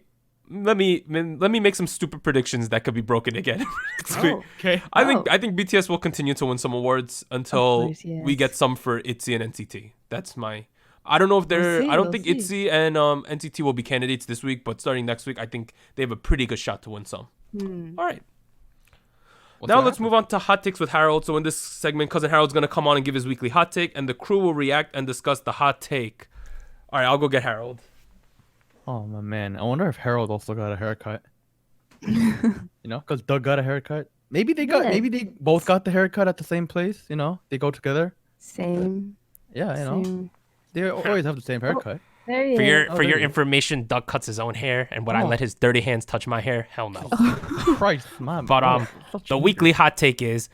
Let me make some stupid predictions that could be broken again next week. Okay. I think BTS will continue to win some awards until course, yes. we get some for ITZY and NCT. That's my. I don't know if they're. see, I don't we'll think see. ITZY and NCT will be candidates this week, but starting next week, I think they have a pretty good shot to win some. All right. Now let's move on to hot takes with Harold. So in this segment, Cousin Harold's gonna come on and give his weekly hot take, and the crew will react and discuss the hot take. All right, I'll go get Harold. Oh my man, I wonder if Harold also got a haircut. You know, because Doug got a haircut. Maybe they both got the haircut at the same place. You know, they go together. Same. Yeah, you know, Same. they always have the same haircut. There you For go. your Oh, for your there you go. information, Doug cuts his own hair, and would I Oh. let his dirty hands touch my hair? Hell no. Christ, man. But such the a- weekly hot take is,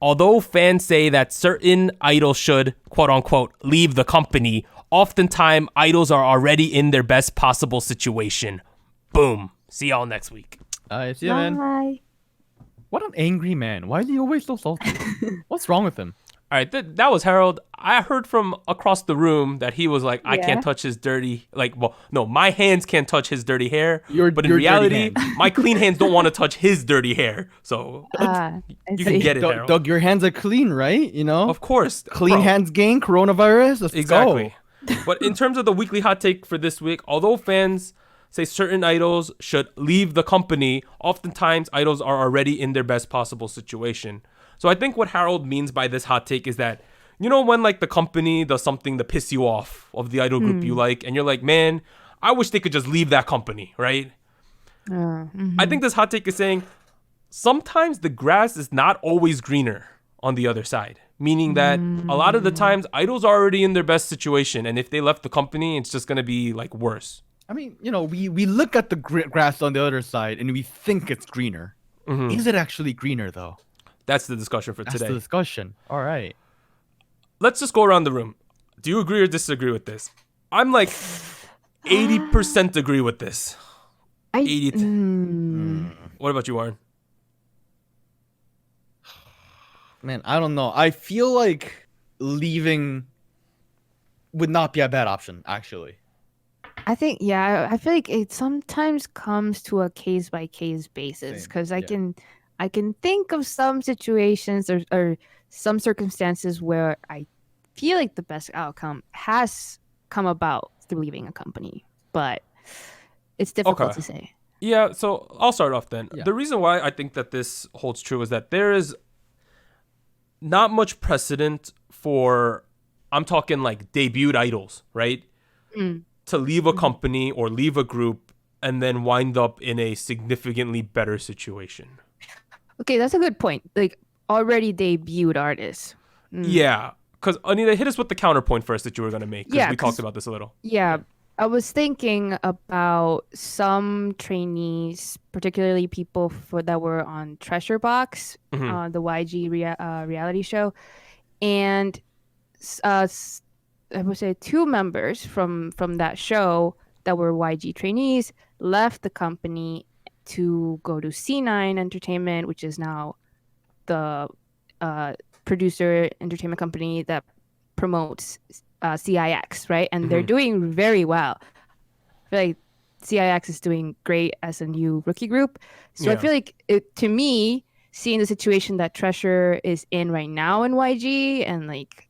although fans say that certain idols should, quote unquote, leave the company, oftentimes idols are already in their best possible situation. Boom. See y'all next week. See ya, man. Bye. What an angry man. Why is he always so salty? What's wrong with him? All right, that was Harold. I heard from across the room that he was like, I can't touch his dirty, my hands can't touch his dirty hair. But in reality, my clean hands don't want to touch his dirty hair. So you can get it, Harold. Doug, your hands are clean, right? You know? Of course. Clean hands gain coronavirus. Let's exactly. go. But in terms of the weekly hot take for this week, although fans say certain idols should leave the company, oftentimes idols are already in their best possible situation. So I think what Harold means by this hot take is that, you know, when like the company does something to piss you off of the idol group you like, and you're like, man, I wish they could just leave that company, right? I think this hot take is saying sometimes the grass is not always greener on the other side, meaning that a lot of the times idols are already in their best situation, and if they left the company, it's just going to be like worse. I mean, you know, we look at the grass on the other side and we think it's greener. Is it actually greener though? That's the discussion for today. That's the discussion. All right. Let's just go around the room. Do you agree or disagree with this? I'm like 80% agree with this. 80. What about you, Warren? Man, I don't know. I feel like leaving would not be a bad option, actually. I think, I feel like it sometimes comes to a case by case basis, because I can think of some situations or some circumstances where I feel like the best outcome has come about through leaving a company, but it's difficult to say. Yeah, so I'll start off then. Yeah. The reason why I think that this holds true is that there is not much precedent for, I'm talking like debuted idols, right? To leave a company or leave a group and then wind up in a significantly better situation. Okay, that's a good point. Like, already debuted artists. Yeah, because Anita, hit us with the counterpoint first that you were going to make, because we talked about this a little. Yeah, I was thinking about some trainees, particularly people that were on Treasure Box, the YG reality show, and I would say 2 members from that show that were YG trainees left the company to go to C9 Entertainment, which is now the producer entertainment company that promotes CIX, right? And they're doing very well. I feel like CIX is doing great as a new rookie group. So I feel like, to me, seeing the situation that Treasure is in right now in YG, and like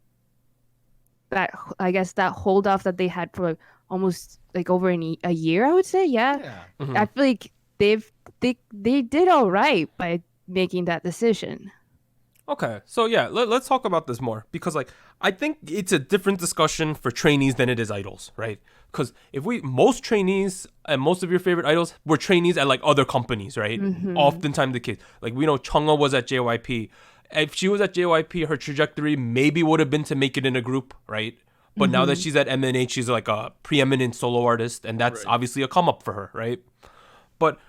that, I guess that hold off that they had for almost like over a year, I would say. I feel like they did all right by making that decision. Okay, so let's talk about this more, because like I think it's a different discussion for trainees than it is idols, right? Because most trainees and most of your favorite idols were trainees at like other companies, right? Oftentimes the case. Like we know Chungha was at JYP. If she was at JYP, her trajectory maybe would have been to make it in a group, right? But now that she's at MNH, she's like a preeminent solo artist, and that's obviously a come up for her, right? But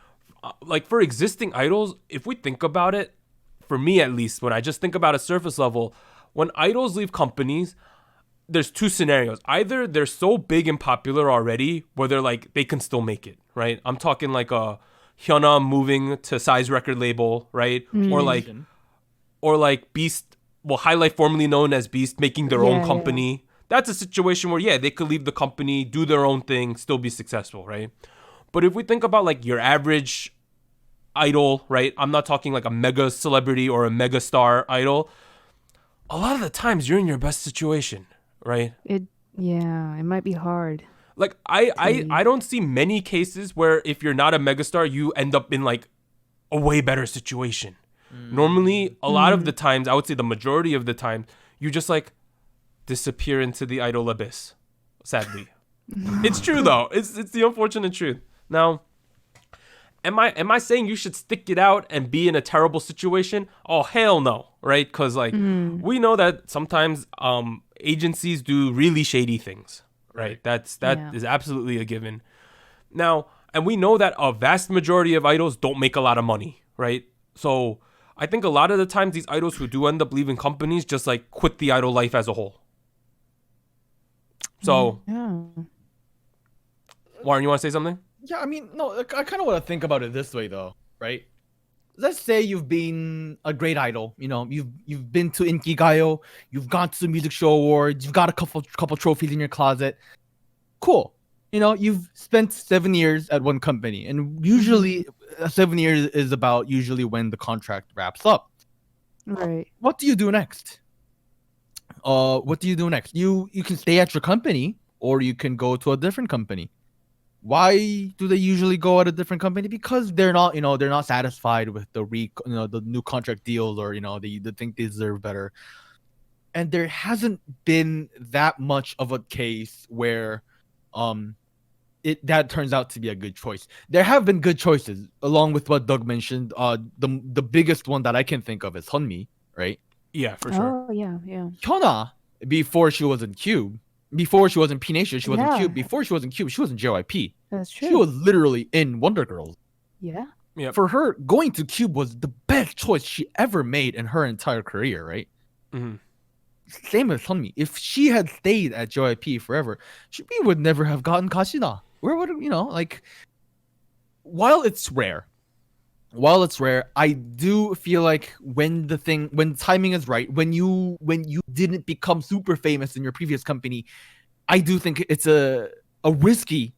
like for existing idols, if we think about it, for me at least, when I just think about a surface level, when idols leave companies, there's 2 scenarios. Either they're so big and popular already where they're like, they can still make it, right? I'm talking like a Hyuna moving to Psy's record label, right? Or like Beast, Highlight, formerly known as Beast, making their own company. Yeah. That's a situation where, they could leave the company, do their own thing, still be successful, right? But if we think about like your average idol, right? I'm not talking like a mega celebrity or a mega star idol. A lot of the times you're in your best situation, right? It might be hard. Like I don't see many cases where if you're not a megastar, you end up in like a way better situation. Normally, a lot of the times, I would say the majority of the time, you just like disappear into the idol abyss. Sadly, it's true though. It's the unfortunate truth. Now, am I saying you should stick it out and be in a terrible situation? Oh hell no, right? Because like we know that sometimes agencies do really shady things, right? That is absolutely a given. Now, and we know that a vast majority of idols don't make a lot of money, right? So I think a lot of the times these idols who do end up leaving companies just like quit the idol life as a whole. So, Warren, you want to say something? Yeah, I mean, no, I kind of want to think about it this way though, right? let's say you've been a great idol. You know, you've been to Inkigayo, you've gone to the music show awards, you've got a couple trophies in your closet. Cool. You know, you've spent 7 years at one company, and usually 7 years is about usually when the contract wraps up. Right. What do you do next? You can stay at your company, or you can go to a different company. Why do they usually go at a different company? Because they're not satisfied with the new contract deals, or they think they deserve better. And there hasn't been that much of a case where that turns out to be a good choice. There have been good choices, along with what Doug mentioned. The biggest one that I can think of is Hunmi, right? Yeah, for sure. Oh yeah. Hyuna, before she was in Cube, before she was in P Nation, she was in Yeah. Cube. Before she was in Cube, she was in JYP. That's true. She was literally in Wonder Girls. Yeah. Yep. For her, going to Cube was the best choice she ever made in her entire career, right? Mm-hmm. Same as Hunmi. If she had stayed at JYP forever, we would never have gotten Kashina. Where would while it's rare, I do feel like when timing is right, when you didn't become super famous in your previous company, I do think it's a risky,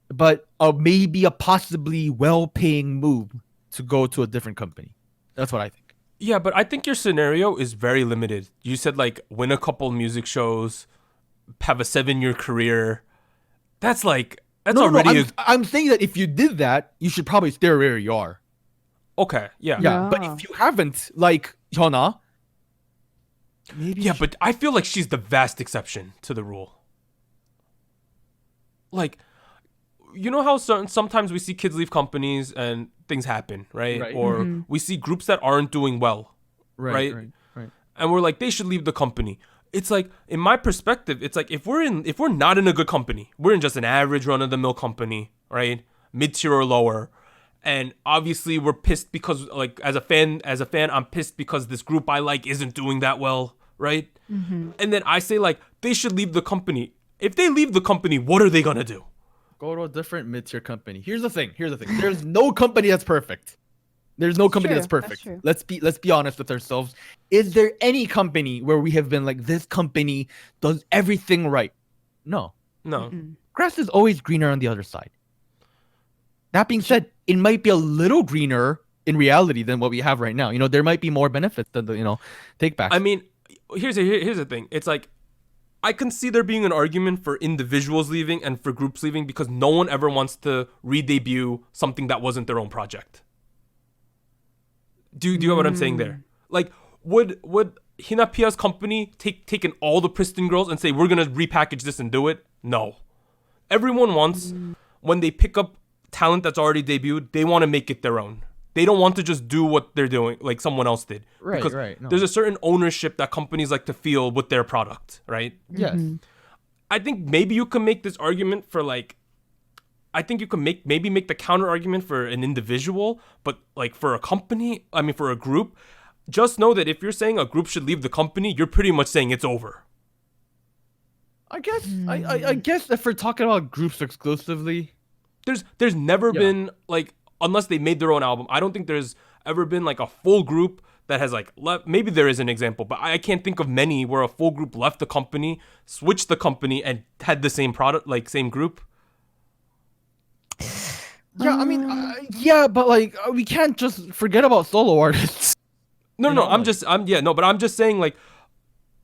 but maybe a possibly well-paying move to go to a different company. That's what I think. Yeah, but I think your scenario is very limited. You said like win a couple music shows, have a 7-year career. That's already I'm saying that if you did that, you should probably stay where you are. okay. Yeah. Yeah, but if you haven't, like Hyuna, maybe. Yeah, but I feel like she's the vast exception to the rule. Like, you know how sometimes we see kids leave companies and things happen, right? Right. Or we see groups that aren't doing well, right? And we're like, they should leave the company. It's like, in my perspective, it's like if we're not in a good company, we're in just an average run-of-the-mill company, right? Mid-tier or lower. And obviously we're pissed because, like, as a fan, I'm pissed because this group I like isn't doing that well, right? Mm-hmm. And then I say, like, they should leave the company. If they leave the company, what are they gonna do? Go to a different mid-tier company. Here's the thing. There's no company that's perfect. There's no company that's perfect. Let's be honest with ourselves. Is there any company where we have been like, this company does everything right? No. Grass is always greener on the other side. That being said, it might be a little greener in reality than what we have right now. There might be more benefits than the take backs. I mean, here's the thing. It's like, I can see there being an argument for individuals leaving and for groups leaving because no one ever wants to re-debut something that wasn't their own project. Do you know what I'm saying there? Like, would Hinapia's company taken all the Priston girls and say, we're going to repackage this and do it? No. Everyone wants, when they pick up talent that's already debuted, they want to make it their own. They don't want to just do what they're doing like someone else did. Right, because right. No. There's a certain ownership that companies like to feel with their product, right? Yes. I think maybe you can make this argument for like, I think you can make the counter argument for an individual, but like for a company, for a group, just know that if you're saying a group should leave the company, you're pretty much saying it's over. I guess I guess if we're talking about groups exclusively, there's never been like, unless they made their own album, I don't think there's ever been like a full group that has like left. Maybe there is an example, but I can't think of many where a full group left the company, switched the company, and had the same product, like same group. Yeah, but like we can't just forget about solo artists. I'm just saying like,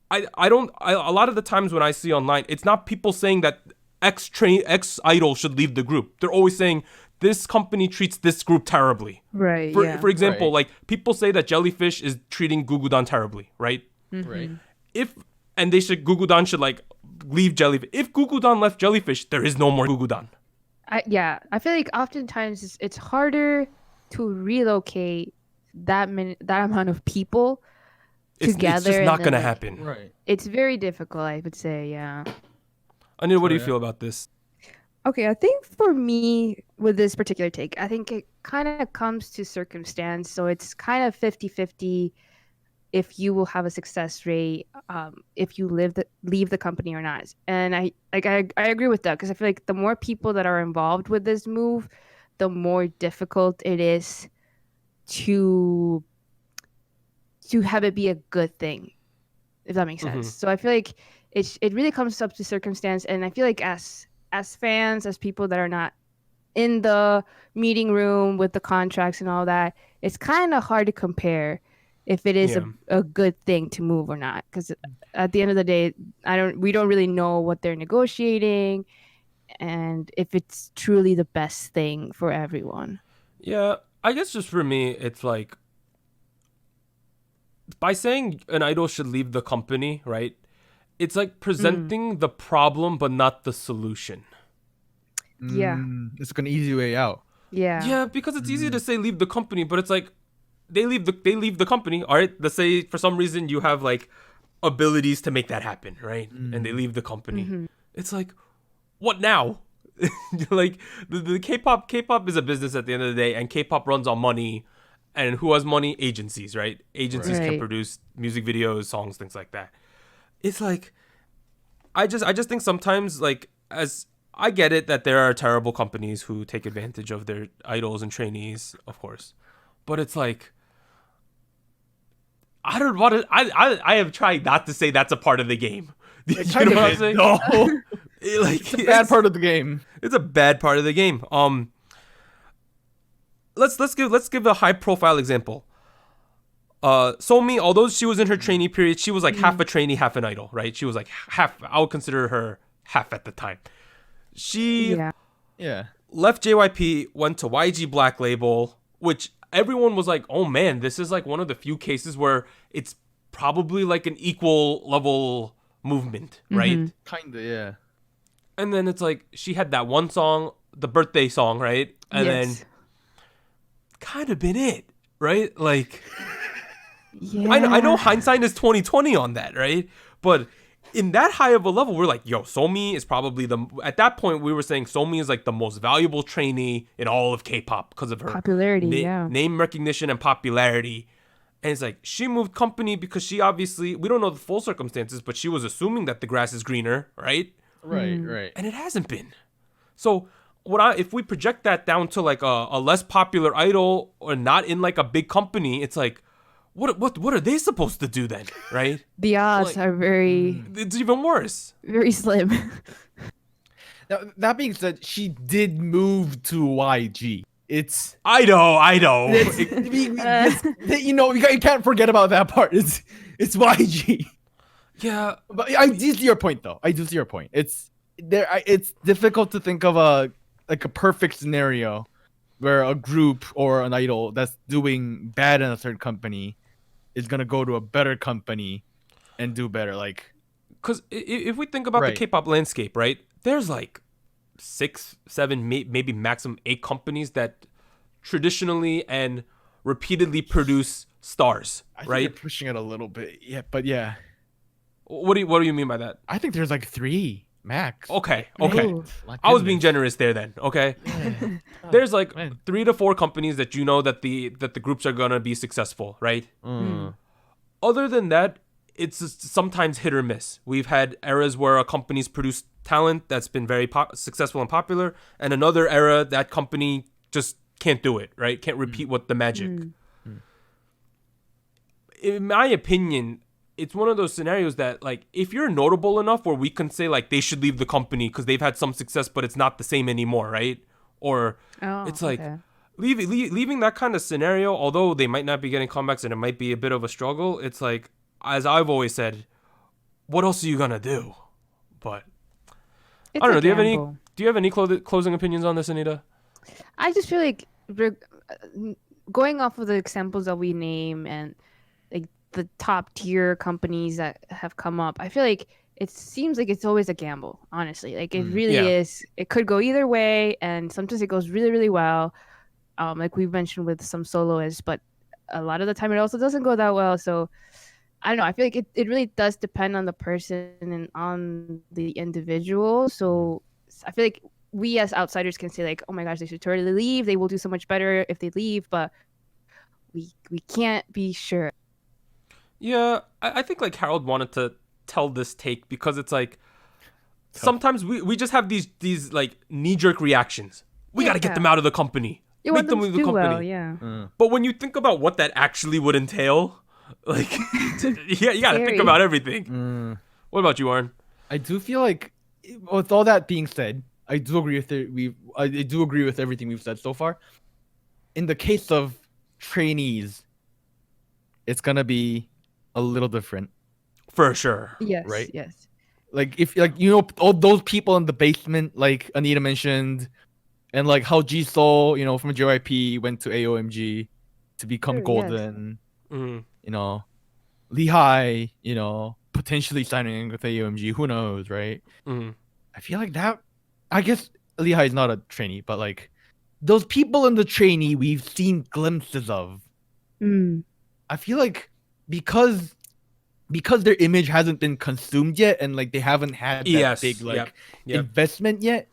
I don't a lot of the times when I see online, it's not people saying that X idol should leave the group. They're always saying this company treats this group terribly. Right. For example, like people say that Jellyfish is treating Gugudan terribly, right? Right. Gugudan should like leave Jellyfish. If Gugudan left Jellyfish, there is no more Gugudan. I feel like oftentimes it's harder to relocate that amount of people together. It's just not going to like, happen. Right. It's very difficult, I would say, yeah. Anil, what do you feel about this? Okay, I think for me, with this particular take, I think it kind of comes to circumstance. So it's kind of 50-50 if you will have a success rate, if you leave the company or not. And I agree with that, because I feel like the more people that are involved with this move, the more difficult it is to have it be a good thing, if that makes sense. So I feel like it really comes up to circumstance, and I feel like as fans, as people that are not in the meeting room with the contracts and all that, it's kind of hard to compare if it is a good thing to move or not, because at the end of the day, we don't really know what they're negotiating and if it's truly the best thing for everyone. Yeah, I guess just for me, it's like, by saying an idol should leave the company, right? It's like presenting the problem but not the solution. Yeah. It's like an easy way out. Yeah. Yeah, because it's easy to say leave the company, but it's like they leave the company. All right, let's say for some reason you have like abilities to make that happen, right? And they leave the company. It's like, what now? Like the K-pop is a business at the end of the day, and K-pop runs on money. And who has money? Agencies, right? Agencies can produce music videos, songs, things like that. It's like, I just think sometimes, like, as I get it that there are terrible companies who take advantage of their idols and trainees, of course, but it's like, I don't want to. I have tried not to say that's a part of the game. You know what I'm saying? No, it's a bad part of the game. It's a bad part of the game. Let's give a high profile example. Somi, although she was in her trainee period, she was like half a trainee, half an idol, right? She was like half. I would consider her half at the time. She left JYP, went to YG Black Label, which everyone was like, oh man, this is like one of the few cases where it's probably like an equal level movement, right? Kinda, yeah. And then it's like she had that one song, the birthday song, right? And then kind of been it, right? Like, I know hindsight is 2020 on that, right? But in that high of a level, we're like, yo, Somi is probably at that point we were saying Somi is like the most valuable trainee in all of K-pop because of her popularity, name recognition and popularity. And it's like, she moved company because she obviously, we don't know the full circumstances, but she was assuming that the grass is greener, right? Right. And it hasn't been. So if we project that down to like a less popular idol or not in like a big company, it's like, what are they supposed to do then, right? The odds are very... It's even worse. Very slim. Now, that being said, she did move to YG. I know. You know, you can't forget about that part. It's YG. Yeah, but I do see your point, though. I do see your point. It's difficult to think of a perfect scenario where a group or an idol that's doing bad in a certain company is gonna go to a better company and do better. Like, because if we think about the K-pop landscape, right? There's like 6, 7, maybe maximum 8 companies that traditionally and repeatedly produce stars, I think right? you're pushing it a little bit, but yeah. What do you mean by that? I think there's like 3 max. Okay. Ooh. I was being generous there then. Okay. Yeah. There's like 3 to 4 companies that you know that the groups are gonna be successful, right? Other than that, it's sometimes hit or miss. We've had eras where a company's produced talent that's been very successful and popular, and another era that company just can't do it, right? Can't repeat what the magic. In my opinion, it's one of those scenarios that, like, if you're notable enough where we can say, like, they should leave the company because they've had some success, but it's not the same anymore, right? Or it's like leaving that kind of scenario, although they might not be getting comebacks and it might be a bit of a struggle, it's like, as I've always said, what else are you gonna do? But It's I don't know. gamble. Do you have any closing opinions on this, Anita? I just feel like going off of the examples that we name and like the top tier companies that have come up, I feel like it seems like it's always a gamble, honestly. Like it really is. It could go either way, and sometimes it goes really, really well. Like we've mentioned with some soloists, but a lot of the time it also doesn't go that well. So I don't know. I feel like it really does depend on the person and on the individual. So I feel like we as outsiders can say like, oh my gosh, they should totally leave. They will do so much better if they leave, but we can't be sure. Yeah, I think like Harold wanted to tell this take because it's like sometimes we just have these like knee-jerk reactions. We got to get them out of the company. You make want them them leave to the do company. well, yeah. But when you think about what that actually would entail, like, you gotta think Scary. about everything. What about you, Arn? I do feel like, with all that being said, I do agree with I do agree with everything we've said so far. In the case of trainees, it's gonna be a little different. For sure. Yes, Right? yes. Like if all those people in the basement, like Anita mentioned, and like how Jisoo, from JYP went to AOMG to become Sure, yes. golden. Mhm. Lehigh, potentially signing with AOMG. Who knows, right? Mhm. I feel like that. I guess Lehigh is not a trainee, but like those people in the trainee we've seen glimpses of. Mm. I feel like because their image hasn't been consumed yet, and like they haven't had that Yes. big like Yep. investment yet.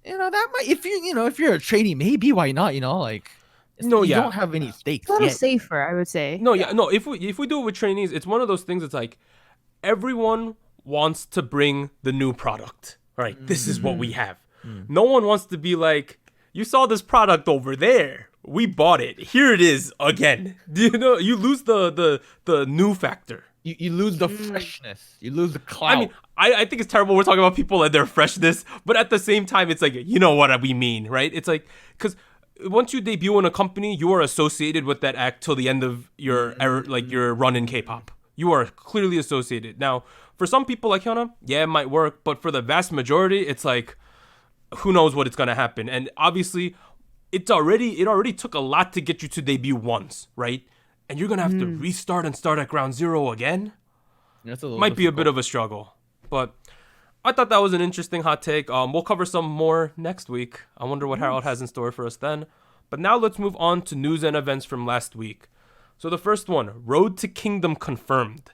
That might if you're a trainee, maybe why not? Like No, you yeah. don't have any stakes It's a little yet. safer, I would say. No, yeah, no. If we do it with trainees, it's one of those things. It's like everyone wants to bring the new product, right? This is what we have. No one wants to be like, you saw this product over there. We bought it. Here it is again. You lose the new factor. You lose the freshness. You lose the clout. I mean, I think it's terrible we're talking about people and their freshness, but at the same time, it's like, you know what we mean, right? It's like, because once you debut in a company, you are associated with that act till the end of your your run in K-pop. You are clearly associated. Now, for some people like Hyuna, yeah, it might work, but for the vast majority, it's like, who knows what it's gonna happen? And obviously, it already took a lot to get you to debut once, right? And you're gonna have to restart and start at ground zero again. That's a little Might be a bit difficult. of a struggle, but I thought that was an interesting hot take. We'll cover some more next week. I wonder what Harold has in store for us then. But now let's move on to news and events from last week. So the first one, Road to Kingdom confirmed.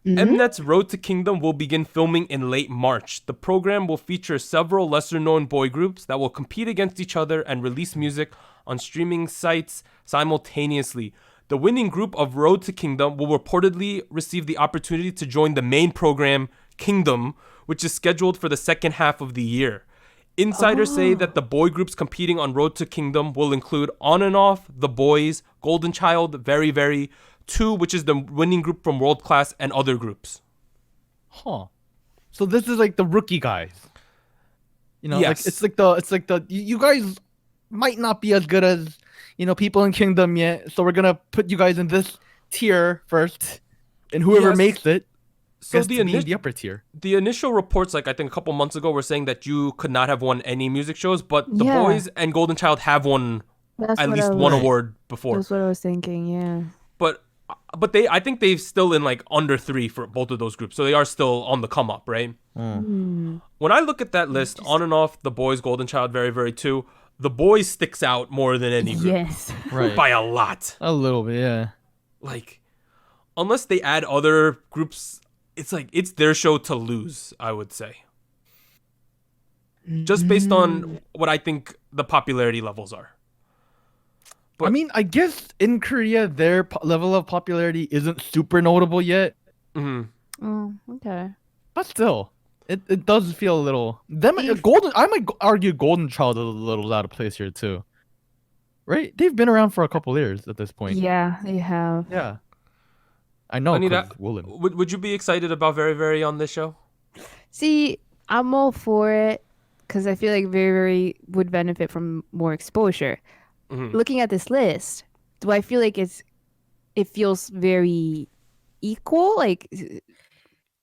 Mnet's Road to Kingdom will begin filming in late March. The program will feature several lesser-known boy groups that will compete against each other and release music on streaming sites simultaneously. The winning group of Road to Kingdom will reportedly receive the opportunity to join the main program, Kingdom, which is scheduled for the second half of the year. Insiders say that the boy groups competing on Road to Kingdom will include On and Off, The Boys, Golden Child, Very Very, 2, which is the winning group from World Class, and other groups. Huh. So this is like the rookie guys. Yes. Like it's like the you guys might not be as good as people in Kingdom yet, so we're gonna put you guys in this tier first, and whoever Yes. makes it So gets to be in the upper tier. the initial reports, like I think a couple months ago, were saying that you could not have won any music shows, but The Yeah. Boys and Golden Child have won That's at what least I one was- award before. That's what I was thinking, yeah. But I think they've still in like under 3 for both of those groups, so they are still on the come up, right? When I look at that list, On and Off, The Boys, Golden Child, Very Very 2, The Boys sticks out more than any group Yes. Right. by a lot. A little bit, yeah. Like, unless they add other groups, it's like it's their show to lose, I would say. Just based on what I think the popularity levels are. But- I mean, I guess in Korea their level of popularity isn't super notable yet, Mhm. Oh, okay. but still, it does feel a little. I might argue Golden Child is a little out of place here too. Right? They've been around for a couple years at this point. Yeah, they have. Yeah. I know. Anita, 'Cause Woolen. would you be excited about Very Very on this show? See, I'm all for it because I feel like Very Very would benefit from more exposure. Looking at this list, do I feel like it feels very equal, like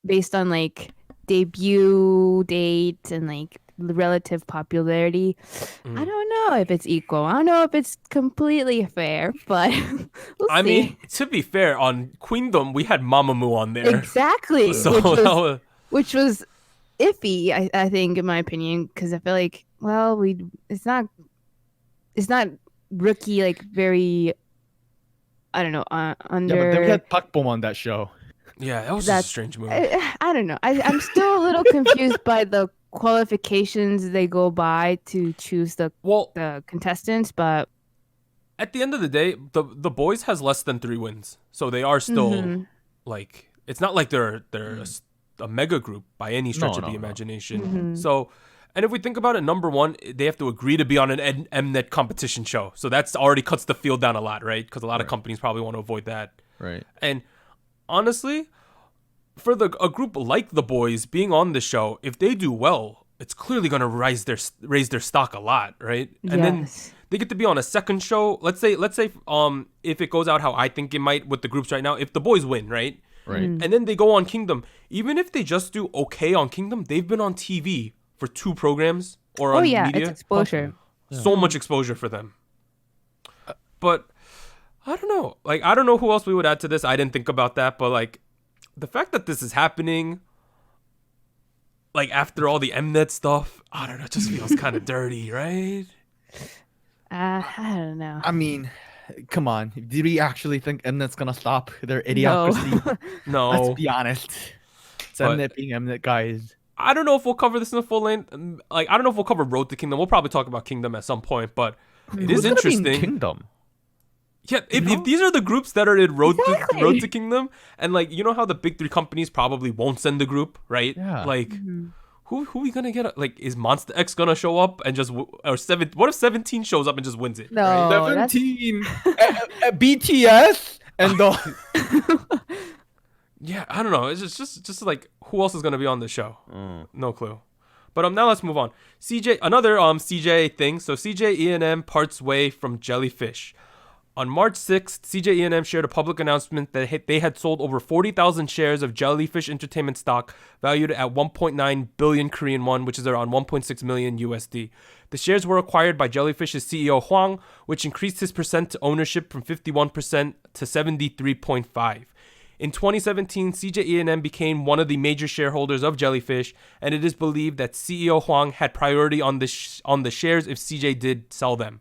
based on like debut date and like relative popularity? I don't know if it's equal. I don't know if it's completely fair, but we'll I see. mean, to be fair, on Queendom, we had Mamamoo on there. Exactly, So which was iffy, I think, in my opinion, because I feel like, well, it's not rookie, like very, I don't know, under. Yeah, but then we had Pakbom on that show. yeah, that was That's- a strange move. I don't know. I'm still a little confused by the qualifications they go by to choose the Well, contestants, but at the end of the day, the Boys has less than 3 wins, so they are still like, it's not like they're a mega group by any stretch of the No. imagination. So, And if we think about it, number one, they have to agree to be on an Mnet competition show. So that's already cuts the field down a lot, right? Because a lot of companies probably want to avoid that. Right. And honestly, for a group like the boys being on the show, if they do well, it's clearly going to raise their stock a lot, right? And then they get to be on a second show. Let's say if it goes out how I think it might with the groups right now, if the boys win, right? Right. And then they go on Kingdom. Even if they just do okay on Kingdom, they've been on TV for 2 programs or on media. It's exposure. So much exposure for them. But I don't know. Like, I don't know who else we would add to this. I didn't think about that. But, like, the fact that this is happening, like, after all the Mnet stuff, I don't know. It just feels kind of dirty, right? I don't know. I mean, come on. Did we actually think Mnet's going to stop their idiocracy? No. Let's be honest. It's Mnet being Mnet, guys. I don't know if we'll cover this in the full length. Like, I don't know if we'll cover Road to Kingdom. We'll probably talk about Kingdom at some point, but it is interesting. Kingdom. Yeah, if these are the groups that are in Road to Kingdom, and like, you know how the big 3 companies probably won't send the group, right? Yeah. Like, who are we gonna get? Like, is Monster X gonna show up and just what if 17 shows up and just wins it? No, right? 17 BTS and the. Yeah, I don't know. It's just like, who else is gonna be on the show? No clue. But now let's move on. Another CJ thing. So CJ E&M parts way from Jellyfish. On March 6th, CJ E&M shared a public announcement that they had sold over 40,000 shares of Jellyfish Entertainment stock valued at 1.9 billion Korean won, which is around 1.6 million USD. The shares were acquired by Jellyfish's CEO Hwang, which increased his percent ownership from 51% to 73.5%. In 2017, CJ E&M became one of the major shareholders of Jellyfish, and it is believed that CEO Hwang had priority on the shares if CJ did sell them.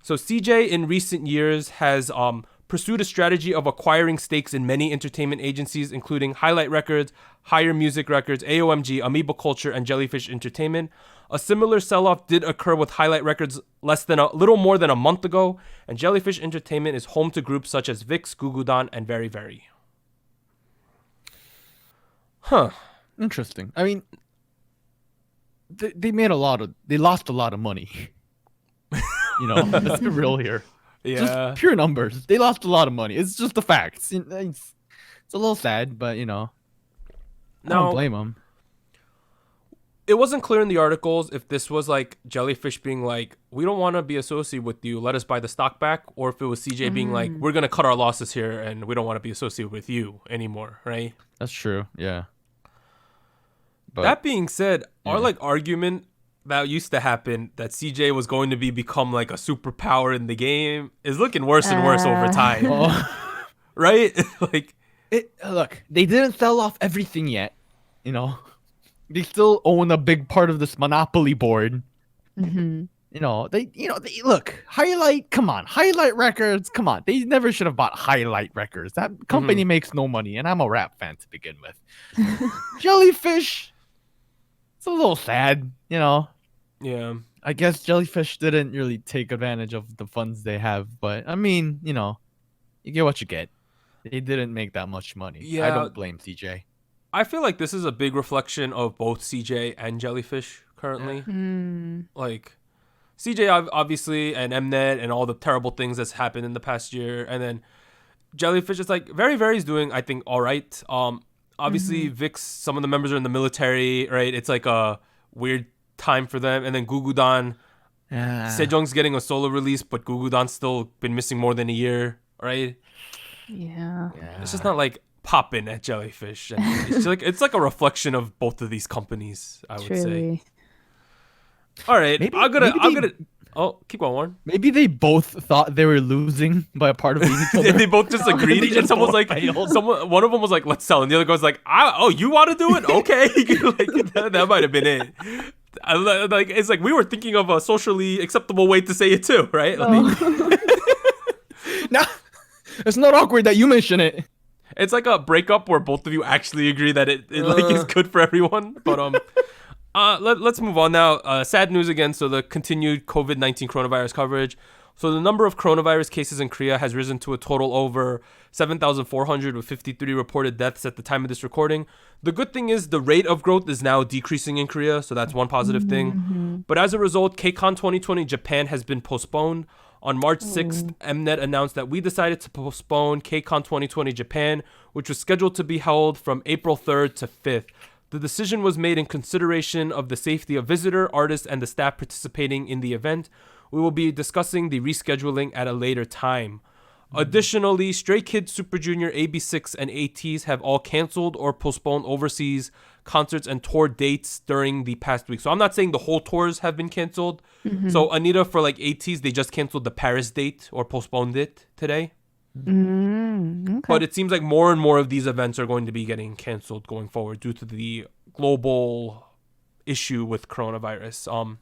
So CJ in recent years has pursued a strategy of acquiring stakes in many entertainment agencies, including Highlight Records, Higher Music Records, AOMG, Amoeba Culture, and Jellyfish Entertainment. A similar sell-off did occur with Highlight Records a little more than a month ago, and Jellyfish Entertainment is home to groups such as VIX, Gugudan, and Very Very. Huh. Interesting. I mean, they lost a lot of money. You know, let's be real here. Yeah. Just pure numbers. They lost a lot of money. It's just the facts. It's a little sad, but, you know, I don't blame them. It wasn't clear in the articles if this was like Jellyfish being like, we don't want to be associated with you, let us buy the stock back, or if it was CJ being like, we're going to cut our losses here and we don't want to be associated with you anymore, right? That's true, yeah. But, that being said, our like argument that used to happen that CJ was going to become like a superpower in the game is looking worse and worse over time. Right? Like, look, they didn't sell off everything yet, you know. They still own a big part of this monopoly board. You know, they look, Highlight Records, come on. They never should have bought Highlight Records. That company makes no money, and I'm a rap fan to begin with. Jellyfish, it's a little sad, you know. Yeah. I guess Jellyfish didn't really take advantage of the funds they have, but I mean, you know, you get what you get. They didn't make that much money. Yeah. I don't blame CJ. I feel like this is a big reflection of both CJ and Jellyfish currently. Like, CJ obviously and Mnet and all the terrible things that's happened in the past year, and then Jellyfish is like Very Very's doing, I think, all right. Obviously VIX, some of the members are in the military, right? It's like a weird time for them. And then Gugudan, Sejong's getting a solo release, but Gugudan's still been missing more than a year, right? Yeah. It's just not like popping at Jellyfish. And it's like a reflection of both of these companies, I would say. All right, I'm gonna. Oh, keep going, Warren. Maybe they both thought they were losing by a part of each other. They both just agreed, and someone's like, one of them was like, "Let's sell," and the other guy was like, you want to do it? Okay, like that might have been it. Like, it's like we were thinking of a socially acceptable way to say it too, right? Like, nah, it's not awkward that you mention it. It's like a breakup where both of you actually agree that it like is good for everyone. But let's move on now. Sad news again. So the continued COVID-19 coronavirus coverage. So the number of coronavirus cases in Korea has risen to a total over 7,400 with 53 reported deaths at the time of this recording. The good thing is the rate of growth is now decreasing in Korea, so that's one positive thing. But as a result, KCON 2020 Japan has been postponed. On March 6th, Mnet announced that we decided to postpone KCON 2020 Japan, which was scheduled to be held from April 3rd to 5th. The decision was made in consideration of the safety of visitor, artists, and the staff participating in the event. We will be discussing the rescheduling at a later time. Additionally, Stray Kids, Super Junior, AB6, and ATEEZ have all canceled or postponed overseas concerts and tour dates during the past week. So I'm not saying the whole tours have been canceled. So Anita, for like ATEEZ, they just canceled the Paris date or postponed it today. Okay. But it seems like more and more of these events are going to be getting canceled going forward due to the global issue with coronavirus.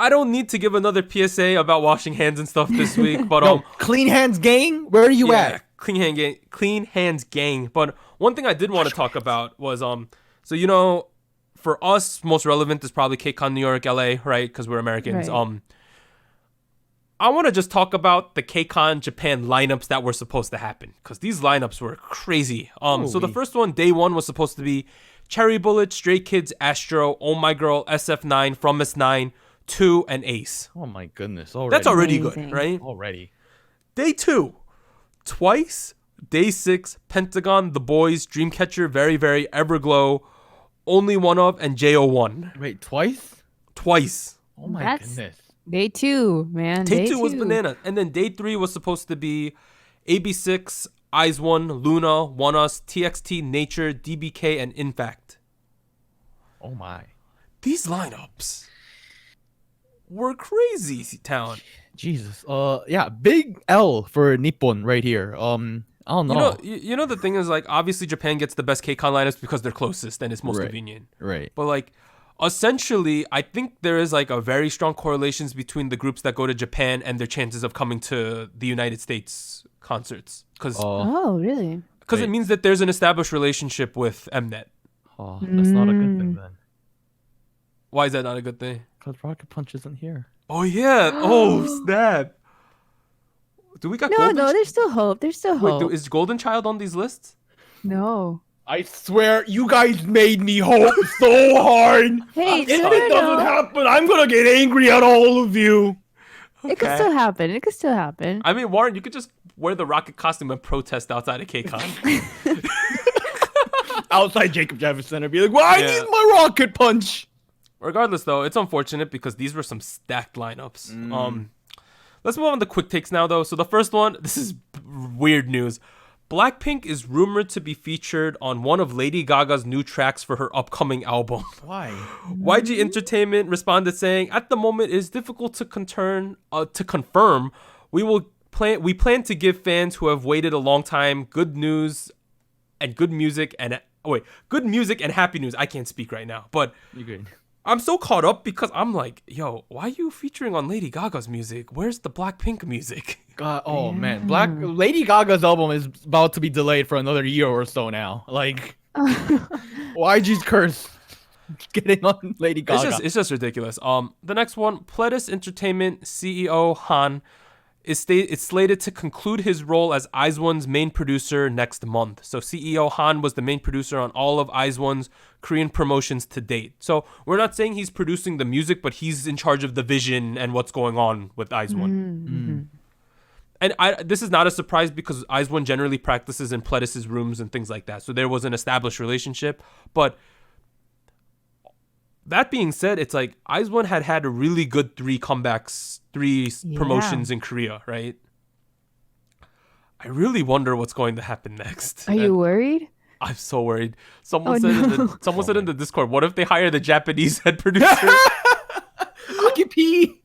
I don't need to give another PSA about washing hands and stuff this week, but Yo, clean hands gang, where are you at? clean hands gang. But one thing I did want to talk about was so you know, for us, most relevant is probably KCON New York, LA, right? Because we're Americans. Right. I want to just talk about the KCON Japan lineups that were supposed to happen, because these lineups were crazy. So the first one, day one, was supposed to be Cherry Bullet, Stray Kids, Astro, Oh My Girl, SF9, From S9, 2, and Ace. Oh my goodness. Already. That's already Amazing. good, right? Already. Day 2, Twice. Day 6, Pentagon, The Boys, Dreamcatcher, Very Very, Everglow, Only One Of, and JO1. Wait, twice? Twice. Oh my That's- goodness. Day 2, man. Day 2 was banana. And then day 3 was supposed to be AB6, IZ*ONE, Luna, One Us, TXT, Nature, DBK, and Infact. Oh my. These lineups were crazy, town. Jesus. Yeah, big L for Nippon right here. I don't know. You know the thing is, like, obviously Japan gets the best KCON lineups because they're closest and it's most Right. convenient. Right. But like, essentially, I think there is like a very strong correlations between the groups that go to Japan and their chances of coming to the United States concerts. Because Oh, really? it means that there's an established relationship with Mnet. Oh, that's not a good thing then. Why is that not a good thing? Because Rocket Punch isn't here. Oh yeah! Oh snap! Do we got No, Golden no, there's still hope. There's still Wait, hope. is Golden Child on these lists? No. I swear, you guys made me hope so hard. Hey, If no, it no, doesn't no. happen, I'm gonna get angry at all of you. It could still happen. It could still happen. I mean, Warren, you could just wear the rocket costume and protest outside of KCON. Outside Jacob Javits Center, be like, "Well, I Yeah. need my Rocket Punch." Regardless, though, it's unfortunate because these were some stacked lineups. Let's move on to quick takes now, though. So the first one, this is weird news. Blackpink is rumored to be featured on one of Lady Gaga's new tracks for her upcoming album. Why? YG Entertainment responded saying, "At the moment, it is difficult to confirm. We plan to give fans who have waited a long time good music and happy news." I can't speak right now, but You good? I'm so caught up because I'm like, yo, why are you featuring on Lady Gaga's music? Where's the Blackpink music? God, oh man, Lady Gaga's album is about to be delayed for another year or so now. Like, YG's curse getting on Lady Gaga. It's just ridiculous. The next one, Pledis Entertainment CEO Han is slated to conclude his role as IZ*ONE's main producer next month. So CEO Han was the main producer on all of IZ*ONE's Korean promotions to date. So we're not saying he's producing the music, but he's in charge of the vision and what's going on with IZ*ONE. And this is not a surprise because IZ*ONE generally practices in Pledis' rooms and things like that. So there was an established relationship. But that being said, it's like IZ*ONE had a really good three promotions in Korea, right? I really wonder what's going to happen next. Are you worried? I'm so worried. Someone Oh, said in the Discord, what if they hire the Japanese head producer? Aki P.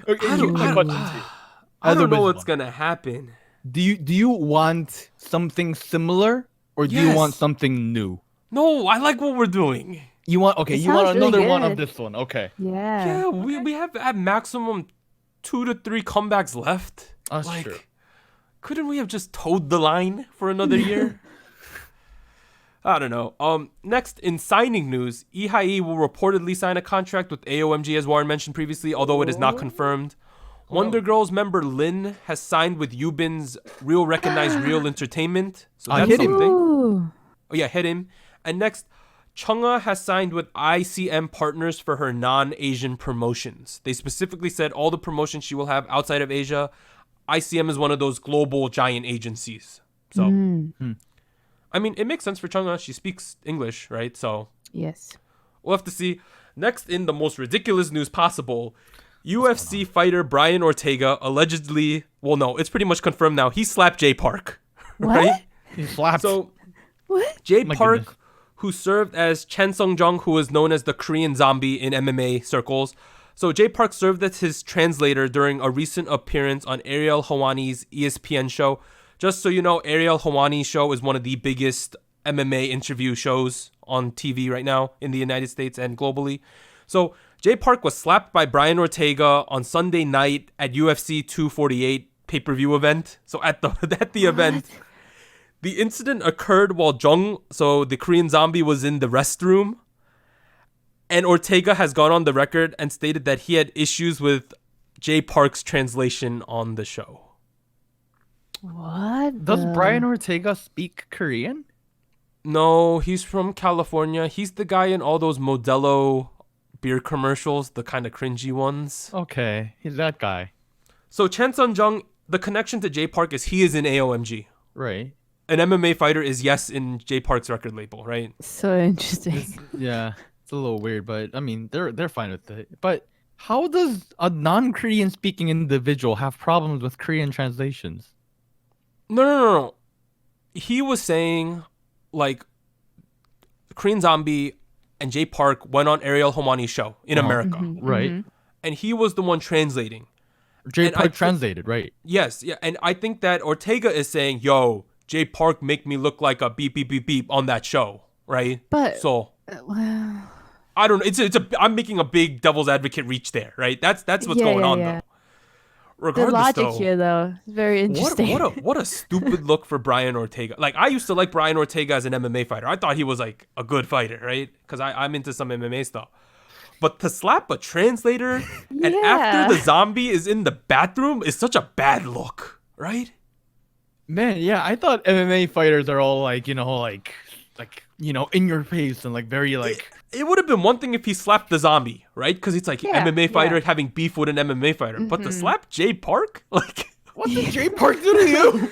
Okay, I don't know what's gonna happen. Do you want something similar or do you Yes. want something new? No, I like what we're doing. You want It you want sounds really another one of good. this one. Okay. Yeah. Yeah, we have at maximum 2 to 3 comebacks left. That's like, true. couldn't we have just towed the line for another year? I don't know. Next, in signing news, ITZY will reportedly sign a contract with AOMG, as Warren mentioned previously, although it is not confirmed. Wonder Girls member Lin has signed with Yubin's Real Recognized Real Entertainment. So that's hit him. something. Ooh. Oh yeah, hit him. And next, Chungha has signed with ICM Partners for her non-Asian promotions. They specifically said all the promotions she will have outside of Asia. ICM is one of those global giant agencies. So, I mean, it makes sense for Chungha. She speaks English, right? So, Yes. we'll have to see. Next, in the most ridiculous news possible, UFC fighter Brian Ortega allegedly, well, no, it's pretty much confirmed now. He slapped Jay Park, right? What? He slapped. So, What? Jay My Park, goodness. who served as Chen Sung-jung, who is known as the Korean Zombie in MMA circles. So Jay Park served as his translator during a recent appearance on Ariel Hawani's ESPN show. Just so you know, Ariel Hawani's show is one of the biggest MMA interview shows on TV right now in the United States and globally. So Jay Park was slapped by Brian Ortega on Sunday night at UFC 248 pay-per-view event. So at the event, the incident occurred while Jung, so the Korean Zombie, was in the restroom. And Ortega has gone on the record and stated that he had issues with Jay Park's translation on the show. What? Does the- Brian Ortega speak Korean? No, he's from California. He's the guy in all those Modelo beer commercials, the kind of cringy ones. Okay, he's that guy. So Chen Sun-jung, the connection to Jay Park is he is in AOMG. Right. An MMA fighter is yes in Jay Park's record label, right? So interesting. Yeah, it's a little weird, but I mean, they're fine with it. But how does a non-Korean speaking individual have problems with Korean translations? No. He was saying, like, Korean Zombie and Jay Park went on Ariel Hawani's show in America. Right. And he was the one translating. Jay And I Park think- translated, right? Yes, yeah. And I think that Ortega is saying, yo, Jay Park make me look like a beep, beep, beep, beep on that show, right? But- So, Wow. I don't know. I'm making a big devil's advocate reach there, right? That's what's Yeah, going yeah, on, yeah. though. The Regardless, logic though, here, though, is very interesting. What a stupid look for Brian Ortega. Like, I used to like Brian Ortega as an MMA fighter. I thought he was like a good fighter, right? Because I'm into some MMA stuff. But to slap a translator and after the zombie is in the bathroom is such a bad look, right? Man, yeah, I thought MMA fighters are all like, in your face and like very like. It would have been one thing if he slapped the zombie, right? Because it's like Yeah, MMA fighter yeah. having beef with an MMA fighter. But to slap Jay Park? Like, What did Jay Park do to you?